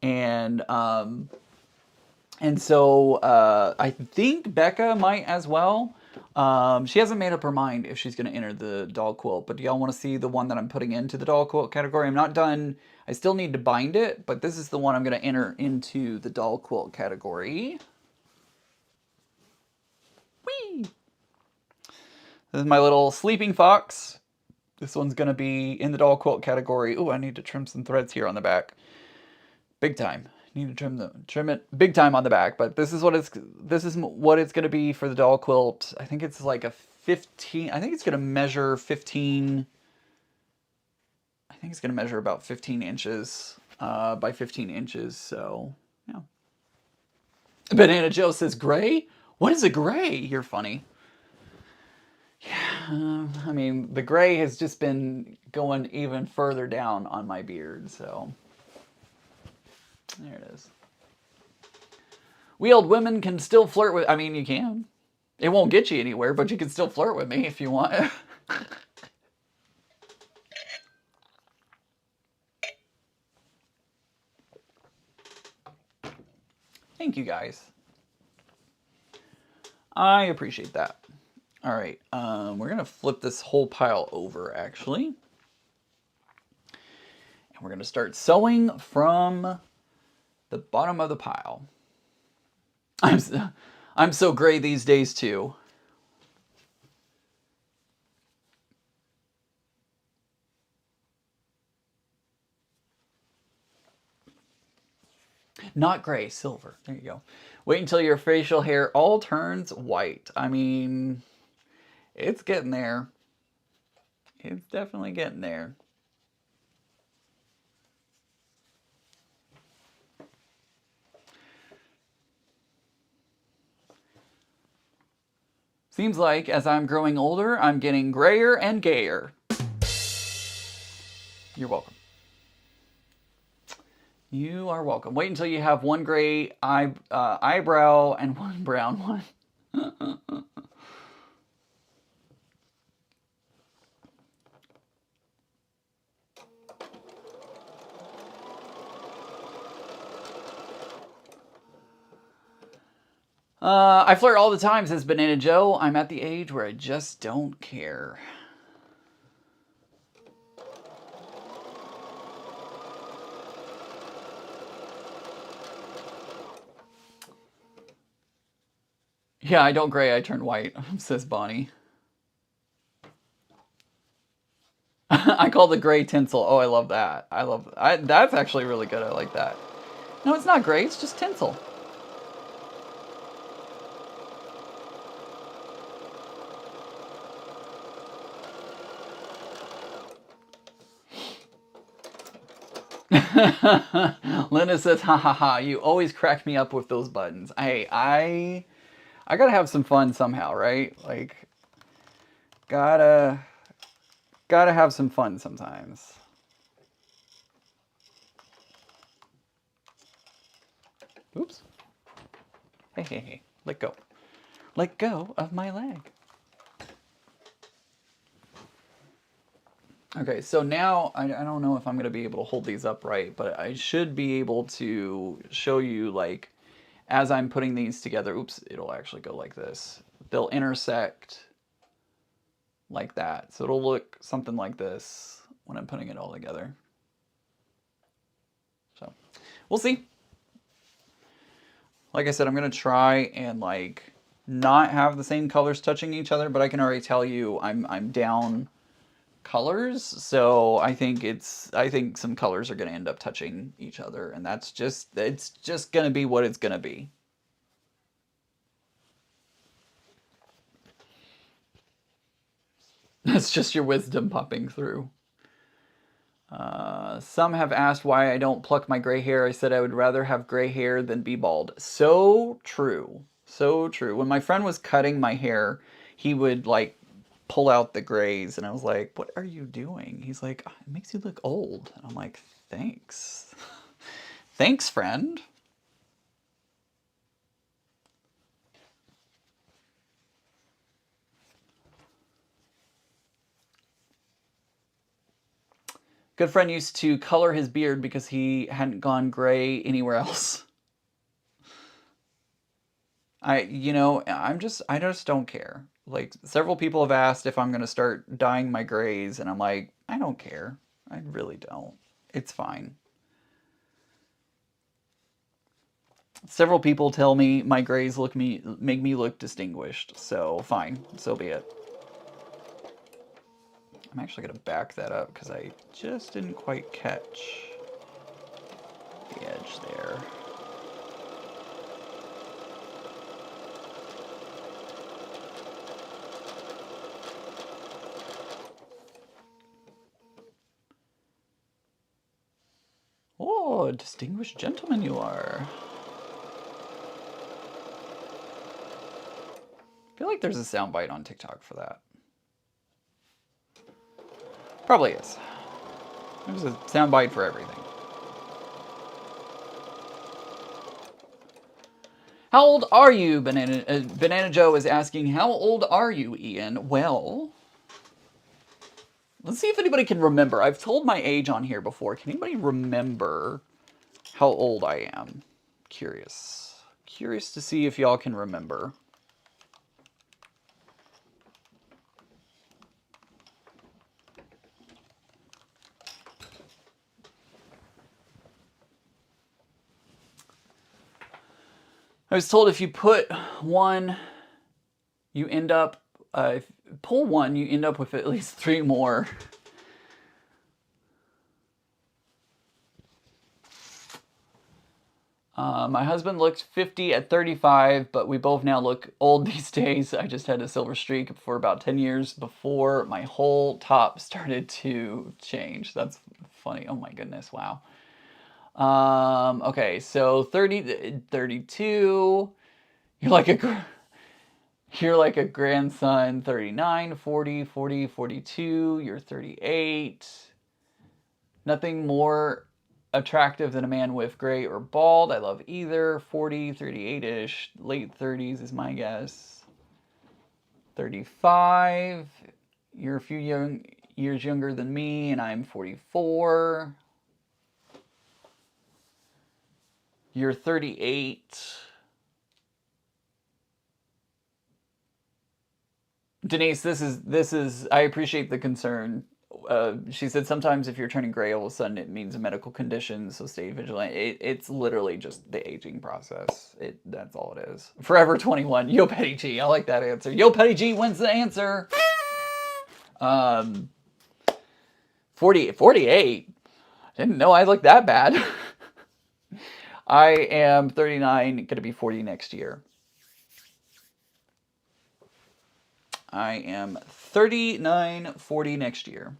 And so I think Becca might as well. She hasn't made up her mind if she's going to enter the doll quilt, but do y'all want to see the one that I'm putting into the doll quilt category? I'm not done. I still need to bind it, but this is the one I'm going to enter into the doll quilt category. Whee! This is my little sleeping fox. This one's going to be in the doll quilt category. Ooh, I need to trim some threads here on the back. Big time. Need to trim it big time on the back, but this is what it's going to be for the doll quilt. I think it's like a 15. I think it's going to measure 15. I think it's going to measure about 15 inches by 15 inches. So yeah. Banana Joe says gray. What is a gray? You're funny. Yeah, I mean the gray has just been going even further down on my beard, so. There it is. We old women can still flirt with... I mean, you can. It won't get you anywhere, but you can still flirt with me if you want. Thank you, guys. I appreciate that. All right, we're going to flip this whole pile over, actually. And we're going to start sewing from the bottom of the pile. I'm so gray these days too. Not gray, silver. There you go. Wait until your facial hair all turns white. I mean, it's getting there. It's definitely getting there. Seems like as I'm growing older, I'm getting grayer and gayer. You're welcome. You are welcome. Wait until you have one gray eyebrow and one brown one. I flirt all the time, says Banana Joe. I'm at the age where I just don't care. Yeah, I don't gray, I turn white, says Bonnie. I call the gray tinsel. Oh, I love that. That's actually really good. I like that. No, it's not gray, it's just tinsel. Linda says, ha ha ha, you always crack me up with those buttons. Hey, I gotta have some fun somehow, right? Like, gotta got to have some fun sometimes. Oops. Hey, hey, hey. Let go. Let go of my leg. Okay, so now I don't know if I'm going to be able to hold these up right, but I should be able to show you, like, as I'm putting these together. Oops, it'll actually go like this. They'll intersect like that. So it'll look something like this when I'm putting it all together. So we'll see. Like I said, I'm going to try and, like, not have the same colors touching each other, but I can already tell you I'm down colors, so I think some colors are going to end up touching each other, and it's just going to be what it's going to be. That's just your wisdom popping through. Some have asked why I don't pluck my gray hair. I said I would rather have gray hair than be bald. So true. So true. When my friend was cutting my hair, he would, like, pull out the grays, and I was like, what are you doing? He's like, it makes you look old. And I'm like, thanks. Thanks, friend. Good friend used to color his beard because he hadn't gone gray anywhere else. I just don't care. Like, several people have asked if I'm going to start dyeing my grays, and I'm like, I don't care. I really don't. It's fine. Several people tell me my grays make me look distinguished, so fine, so be it. I'm actually going to back that up because I just didn't quite catch the edge there. Oh, a distinguished gentleman you are. I feel like there's a soundbite on TikTok for that. Probably is. There's a soundbite for everything. How old are you? Banana Joe is asking, how old are you, Ian? Well, let's see if anybody can remember. I've told my age on here before. Can anybody remember how old I am? Curious. Curious to see if y'all can remember. I was told if you put one, you end up, pull one, you end up with at least 3 more. My husband looked 50 at 35, but we both now look old these days. I just had a silver streak for about 10 years before my whole top started to change. That's funny. Oh my goodness, wow. Okay, so 32, you're like a grandson. 39, 40, 40, 42, you're 38. Nothing more attractive than a man with gray or bald. I love either. 40, 38-ish, late 30s is my guess. 35, you're a few years younger than me, and I'm 44. You're 38. Denise, this is I appreciate the concern. She said sometimes if you're turning gray all of a sudden it means a medical condition, so stay vigilant. It's literally just the aging process. That's all it is. Forever 21. Yo Petty G. I like that answer. Yo Petty G wins the answer. 48. Didn't know I looked that bad. I am 39, gonna be 40 next year. I am 39, 40 next year.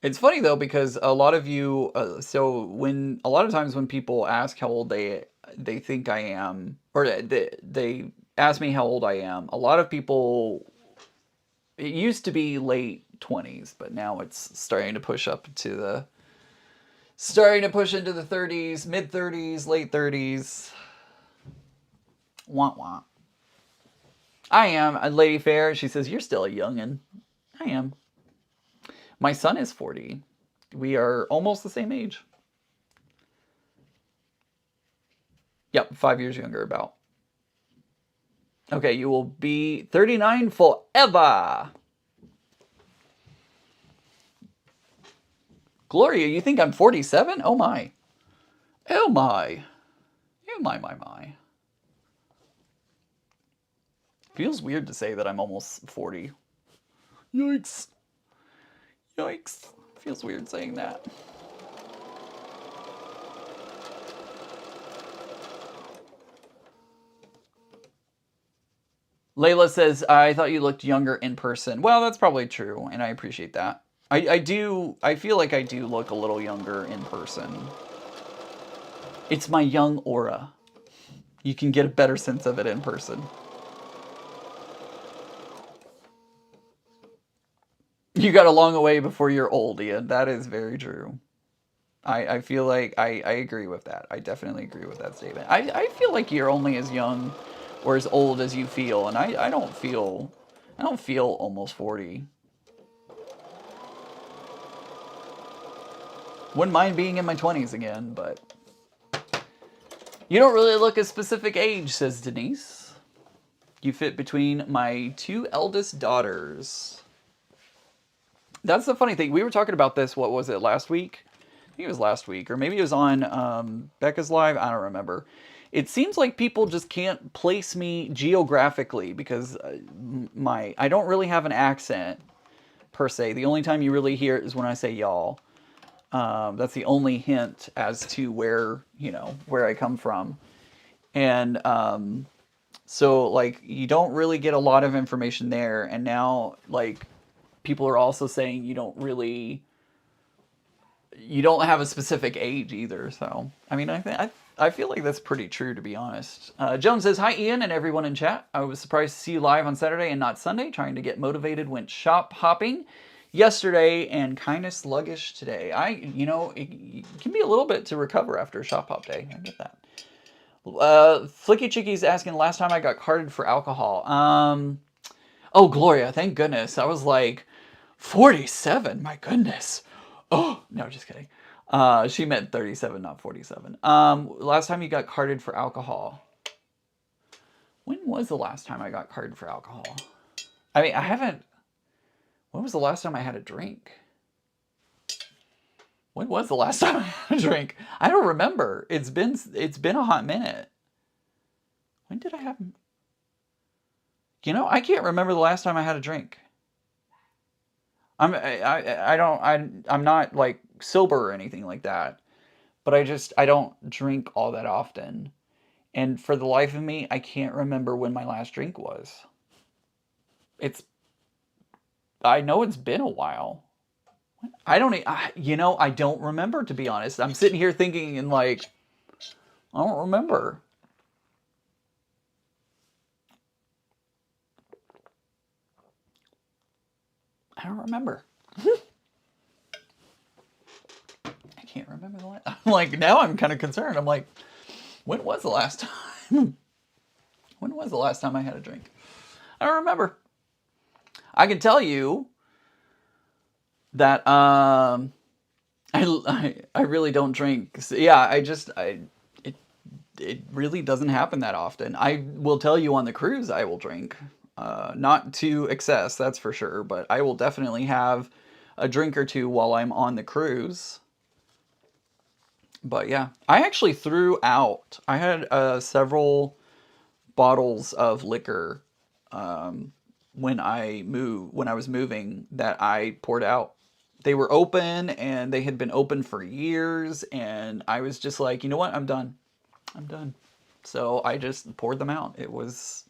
It's funny though, because a lot of you, a lot of times when people ask how old they think I am, or they ask me how old I am. A lot of people, it used to be late 20s, but now it's starting to push into the 30s, mid 30s, late 30s. Wah wah. I am a Lady Fair. She says, "You're still a youngin." I am. My son is 40. We are almost the same age. Yep, 5 years younger about. Okay, you will be 39 forever. Gloria, you think I'm 47? Oh my. Oh my. Oh my. Feels weird to say that I'm almost 40. Yikes. Yikes. Feels weird saying that. Layla says, I thought you looked younger in person. Well, that's probably true, and I appreciate that. I feel like I do look a little younger in person. It's my young aura. You can get a better sense of it in person. You got a long way before you're old, Ian. That is very true. I feel like I agree with that. I definitely agree with that statement. I feel like you're only as young or as old as you feel, and I don't feel almost 40. Wouldn't mind being in my 20s again, but you don't really look a specific age, says Denise. You fit between my two eldest daughters. That's the funny thing. We were talking about this, what was it, last week? I think it was last week, or maybe it was on Becca's Live. I don't remember. It seems like people just can't place me geographically because I don't really have an accent per se. The only time you really hear it is when I say y'all. That's the only hint as to where I come from. And so, like, you don't really get a lot of information there. And now, like, people are also saying you don't have a specific age either. So, I mean, I feel like that's pretty true, to be honest. Joan says, "Hi, Ian, and everyone in chat. I was surprised to see you live on Saturday and not Sunday. Trying to get motivated. Went shop hopping yesterday and kind of sluggish today. It can be a little bit to recover after a shop hop day. I get that." Flicky Chicky's asking, last time I got carded for alcohol. Oh, Gloria, thank goodness. I was like, 47? My goodness. Oh, no, just kidding. She meant 37, not 47. Last time you got carded for alcohol. When was the last time I got carded for alcohol? I mean, I haven't. When was the last time I had a drink? When was the last time I had a drink? I don't remember. It's been a hot minute. When did I have? I can't remember the last time I had a drink. I'm not like sober or anything like that, but I don't drink all that often. And for the life of me, I can't remember when my last drink was. It's I know it's been a while. I don't I don't remember, to be honest. I'm sitting here thinking and like I don't remember. I don't remember. I can't remember the last. I'm like, now I'm kind of concerned. I'm like, when was the last time? When was the last time I had a drink? I don't remember. I can tell you that I really don't drink. So, yeah, it really doesn't happen that often. I will tell you on the cruise I will drink. Not to excess, that's for sure, but I will definitely have a drink or two while I'm on the cruise. But yeah, I actually threw out. I had several bottles of liquor when I was moving that I poured out. They were open and they had been open for years, and I was just like, you know what, I'm done. I'm done. So I just poured them out. It was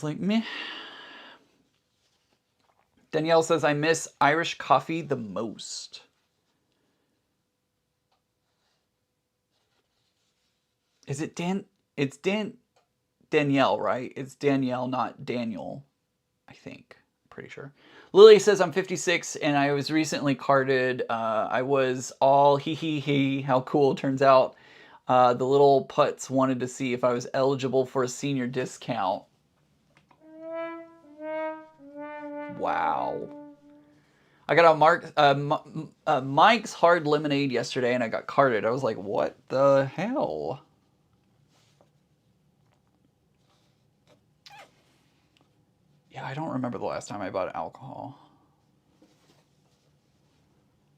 like meh. Danielle says, I miss Irish coffee the most. Is it Dan? It's Dan. Danielle, right? It's Danielle, not Daniel, I think. Pretty sure. Lily says, I'm 56 and I was recently carded. I was all hee hee hee. How cool. Turns out the little putts wanted to see if I was eligible for a senior discount. Wow. I got a Mike's Hard Lemonade yesterday and I got carded. I was like, what the hell? Yeah, I don't remember the last time I bought alcohol.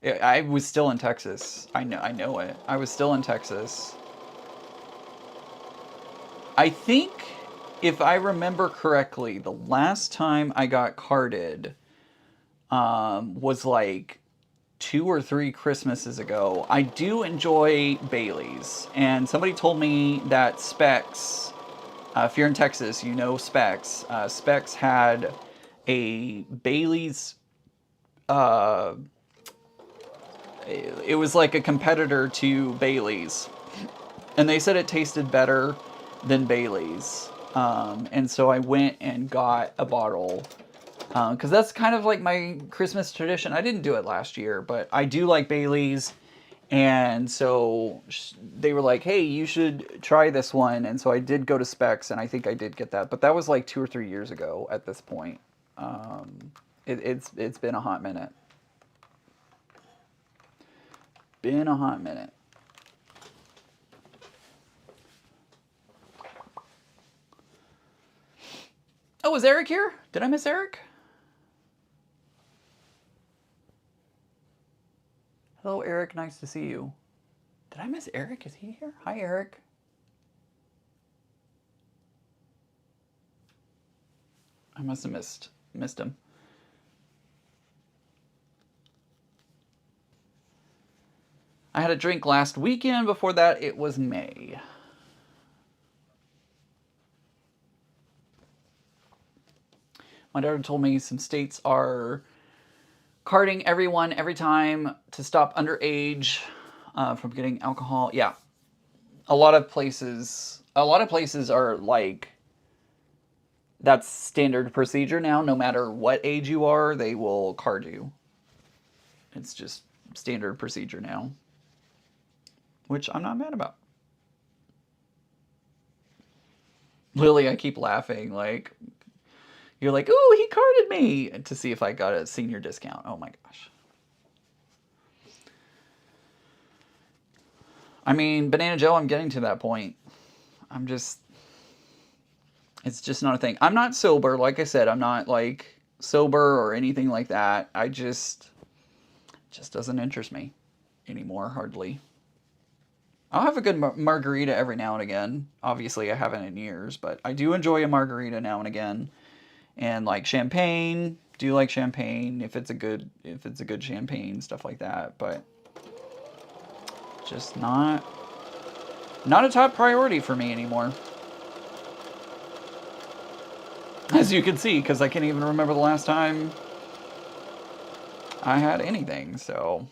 Yeah, I was still in Texas. I know it. I was still in Texas. I think, if I remember correctly, the last time I got carded was like 2 or 3 Christmases ago. I do enjoy Bailey's, and somebody told me that Specs, if you're in Texas, you know Specs. Specs had a Bailey's. Uh, it was like a competitor to Bailey's, and they said it tasted better than Bailey's. And so I went and got a bottle because that's kind of like my Christmas tradition. I didn't do it last year, but I do like Bailey's. And so they were like, hey, you should try this one. And so I did go to Specs, and I think I did get that. But that was like 2 or 3 years ago at this point. It's been a hot minute. Been a hot minute. Oh, is Eric here? Did I miss Eric? Hello, Eric. Nice to see you. Did I miss Eric? Is he here? Hi, Eric. I must have missed him. I had a drink last weekend. Before that, it was May. My daughter told me some states are carding everyone every time to stop underage from getting alcohol. Yeah, a lot of places are like, that's standard procedure now. No matter what age you are, they will card you. It's just standard procedure now, which I'm not mad about. Lily, I keep laughing. Like, you're like, ooh, he carded me to see if I got a senior discount. Oh my gosh. I mean, Banana Joe, I'm getting to that point. It's just not a thing. I'm not sober. Like I said, I'm not like sober or anything like that. Just doesn't interest me anymore, hardly. I'll have a good margarita every now and again. Obviously, I haven't in years, but I do enjoy a margarita now and again. And like champagne, do like champagne if it's a good champagne, stuff like that. But just not a top priority for me anymore. As you can see, because I can't even remember the last time I had anything, so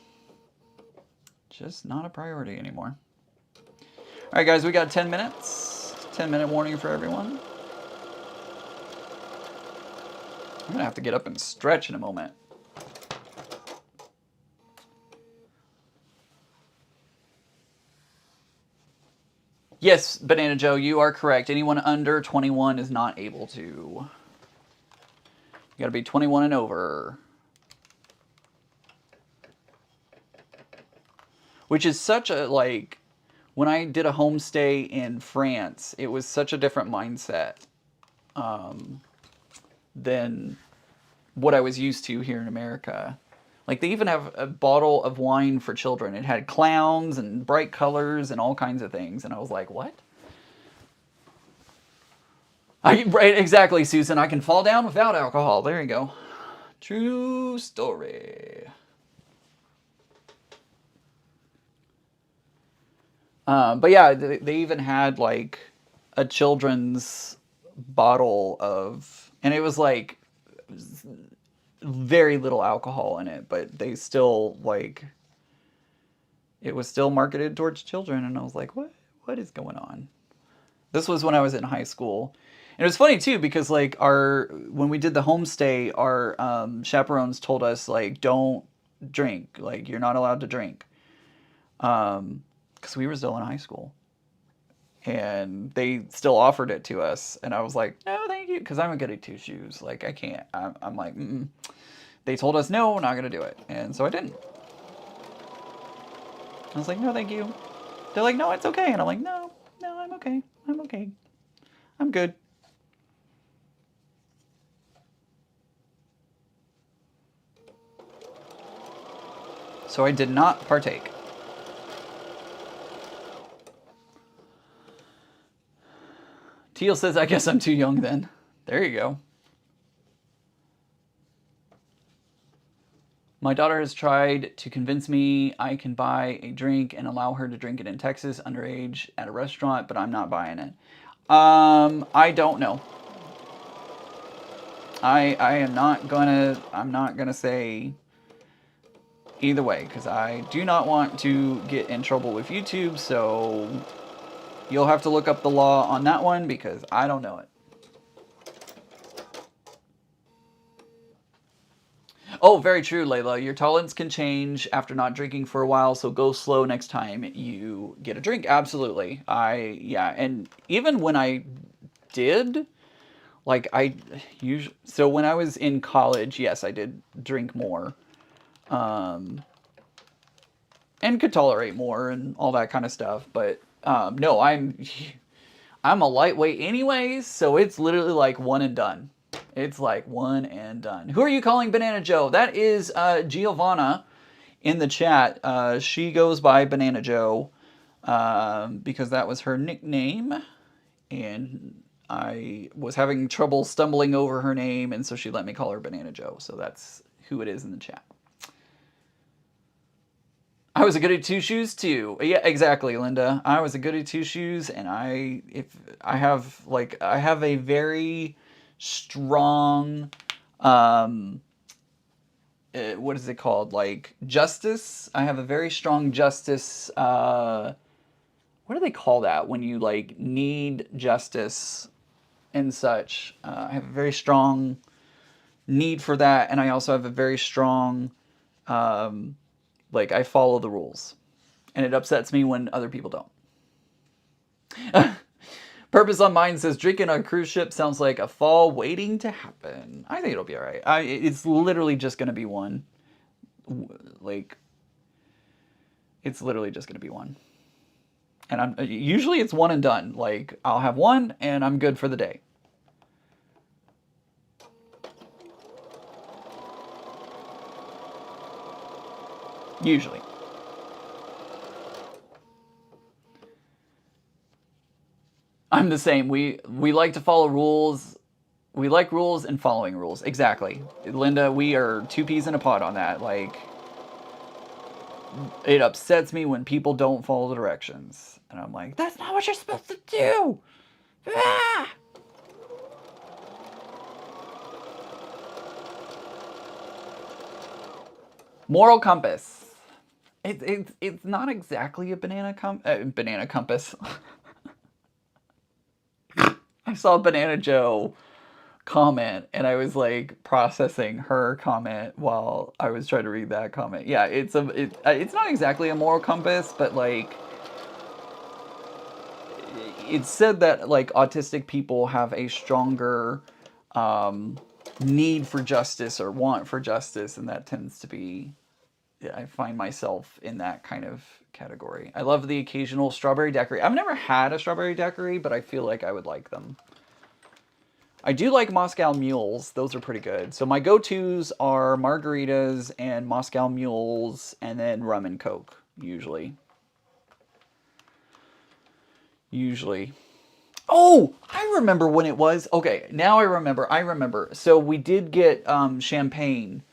just not a priority anymore. All right, guys, we got 10 minutes. 10-minute warning for everyone. I'm gonna have to get up and stretch in a moment. Yes, Banana Joe, you are correct. Anyone under 21 is not able to. You gotta be 21 and over. Which is such a, like, when I did a homestay in France, it was such a different mindset than what I was used to here in America. Like, they even have a bottle of wine for children. It had clowns and bright colors and all kinds of things. And I was like, what? Right, exactly, Susan. I can fall down without alcohol. There you go. True story. But yeah, they even had like a children's bottle of, and it was like very little alcohol in it, but they still like, it was still marketed towards children, and I was like, what is going on? This was when I was in high school. And it was funny too because like our when we did the homestay, our chaperones told us like don't drink, like you're not allowed to drink, because we were still in high school, and they still offered it to us, and I was like no thank you because I'm a goody two shoes, like I can't. I'm like mm-mm. They told us no, we're not gonna do it, and so I didn't. I was like no thank you. They're like no it's okay, and I'm like no no I'm okay I'm okay I'm good. So I did not partake. Teal says, I guess I'm too young then. There you go. My daughter has tried to convince me I can buy a drink and allow her to drink it in Texas underage at a restaurant, but I'm not buying it. I don't know. I am not gonna I'm not gonna say either way because I do not want to get in trouble with YouTube, so you'll have to look up the law on that one because I don't know it. Oh, very true, Layla. Your tolerance can change after not drinking for a while, so go slow next time you get a drink. Absolutely. Yeah, and even when I did, like, I usually, so when I was in college, yes, I did drink more, um, and could tolerate more and all that kind of stuff, but, no, I'm a lightweight anyways, so it's literally like one and done. It's like one and done. Who are you calling Banana Joe? That is Giovanna in the chat. She goes by Banana Joe because that was her nickname. And I was having trouble stumbling over her name, and so she let me call her Banana Joe. So that's who it is in the chat. I was a goody two shoes too. Yeah, exactly, Linda. I was a goody two shoes, and I have a very strong what is it called? Like justice. I have a very strong justice. What do they call that when you like need justice and such? I have a very strong need for that, and I also have a very strong like I follow the rules, and it upsets me when other people don't. Purpose on Mine says drinking on a cruise ship sounds like a fall waiting to happen. I think it'll be all right. It's literally just going to be one. Like, it's literally just going to be one. And I'm usually it's one and done. Like, I'll have one and I'm good for the day. Usually. I'm the same. We like to follow rules. We like rules and following rules. Exactly. Linda, we are two peas in a pod on that. Like, it upsets me when people don't follow the directions. And I'm like, that's not what you're supposed to do. Ah! Moral compass. It's not exactly a banana compass. I saw Banana Joe comment and I was like processing her comment while I was trying to read that comment. Yeah, it's not exactly a moral compass, but like it's said that like autistic people have a stronger need for justice or want for justice, and that tends to be I find myself in that kind of category. I love the occasional strawberry daiquiri. I've never had a strawberry daiquiri, but I feel like I would like them. I do like Moscow Mules. Those are pretty good. So my go-tos are margaritas and Moscow Mules and then rum and Coke, usually. Usually. Oh, I remember when it was. Okay, now I remember. So we did get champagne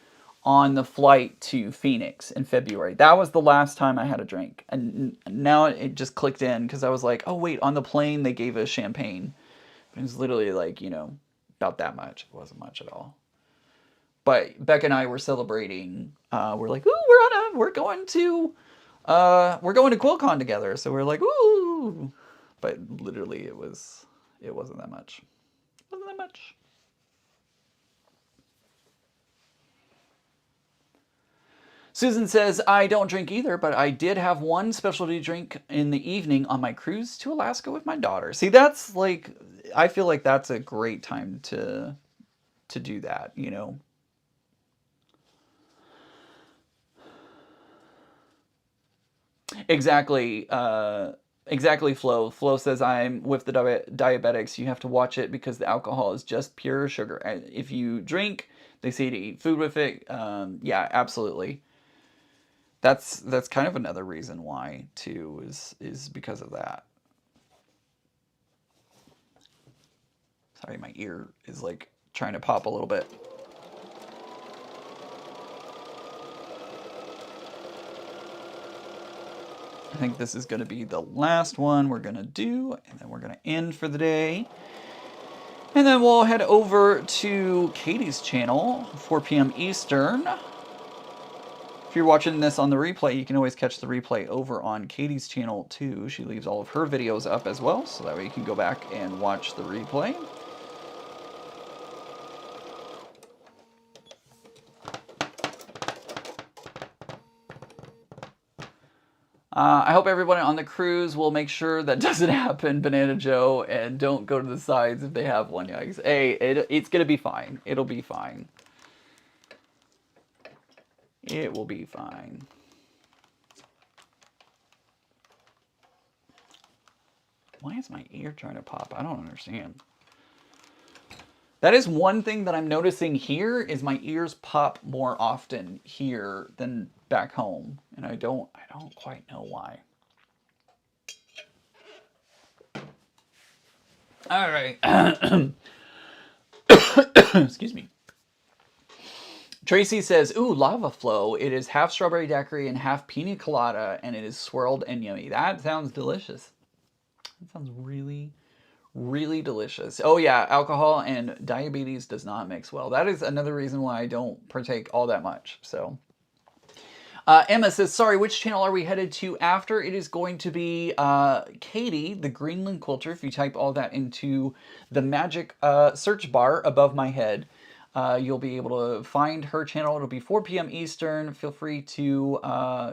on the flight to Phoenix in February. That was the last time I had a drink. And now it just clicked in because I was like, oh, wait, on the plane they gave us champagne. It was literally like, about that much. It wasn't much at all. But Becca and I were celebrating. We're like, ooh, we're going to QuiltCon together. So we're like, ooh. but literally it wasn't that much. It wasn't that much. Susan says, I don't drink either, but I did have one specialty drink in the evening on my cruise to Alaska with my daughter. See, that's like, I feel like that's a great time to do that, you know. Exactly. Exactly, Flo. Flo says, I'm with the diabetics. You have to watch it because the alcohol is just pure sugar. If you drink, they say to eat food with it. Yeah, absolutely. That's kind of another reason why too is because of that. Sorry, my ear is like trying to pop a little bit. I think this is going to be the last one we're going to do, and then we're going to end for the day. And then we'll head over to Katie's channel, 4 p.m. Eastern. If you're watching this on the replay, you can always catch the replay over on Katie's channel too. She leaves all of her videos up as well, so that way you can go back and watch the replay. I hope everyone on the cruise will make sure that doesn't happen, Banana Joe, and don't go to the sides if they have one. Yikes. Hey, it's going to be fine. It'll be fine. It will be fine. Why is my ear trying to pop? I don't understand. That is one thing that I'm noticing here is my ears pop more often here than back home, and I don't quite know why. All right. Excuse me. Tracy says, ooh, lava flow. It is half strawberry daiquiri and half pina colada, and it is swirled and yummy. That sounds delicious. That sounds really, really delicious. Oh yeah, alcohol and diabetes does not mix well. That is another reason why I don't partake all that much. So, Emma says, sorry, which channel are we headed to after? It is going to be Katie, the Greenland Quilter. If you type all that into the magic search bar above my head, you'll be able to find her channel. It'll be 4 p.m. Eastern. Feel free to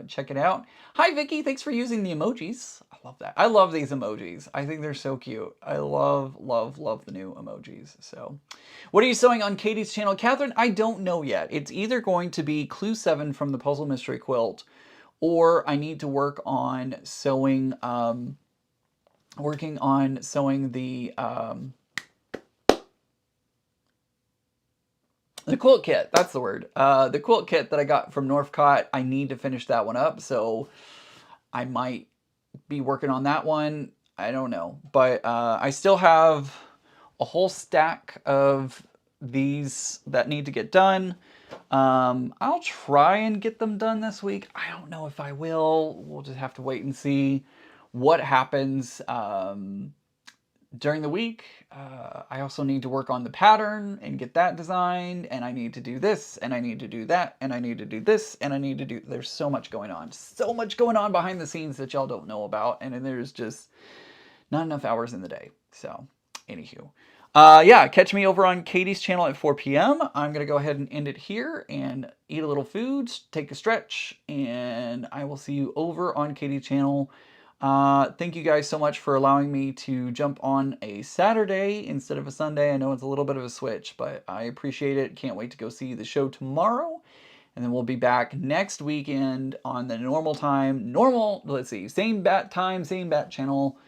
check it out. Hi, Vicky. Thanks for using the emojis. I love that. I love these emojis. I think they're so cute. I love, love, love the new emojis. So, what are you sewing on Katie's channel? Catherine, I don't know yet. It's either going to be Clue 7 from the Puzzle Mystery Quilt, or I need to work on sewing, the quilt kit, that's the word. The quilt kit that I got from Northcott, I need to finish that one up, so I might be working on that one. I don't know. But I still have a whole stack of these that need to get done. I'll try and get them done this week. I don't know if I will. We'll just have to wait and see what happens. During the week, I also need to work on the pattern and get that designed, and I need to do this, and I need to do that, and I need to do this, and I need to do... There's so much going on. So much going on behind the scenes that y'all don't know about, and there's just not enough hours in the day. So, anywho. Yeah, catch me over on Katie's channel at 4 p.m. I'm going to go ahead and end it here and eat a little food, take a stretch, and I will see you over on Katie's channel. Thank you guys so much for allowing me to jump on a Saturday instead of a Sunday. I know it's a little bit of a switch, but I appreciate it. Can't wait to go see the show tomorrow. And then we'll be back next weekend on the normal time. Let's see, same bat time, same bat channel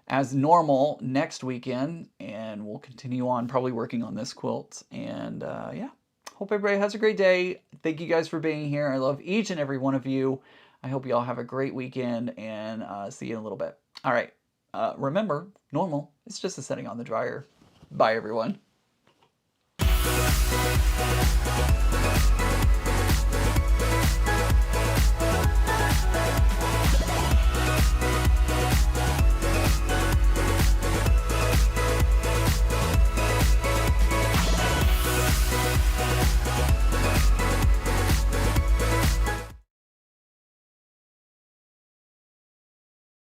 as normal next weekend. And we'll continue on probably working on this quilt. And yeah, hope everybody has a great day. Thank you guys for being here. I love each and every one of you. I hope you all have a great weekend, and see you in a little bit. All right. Remember, normal, it's just a setting on the dryer. Bye, everyone.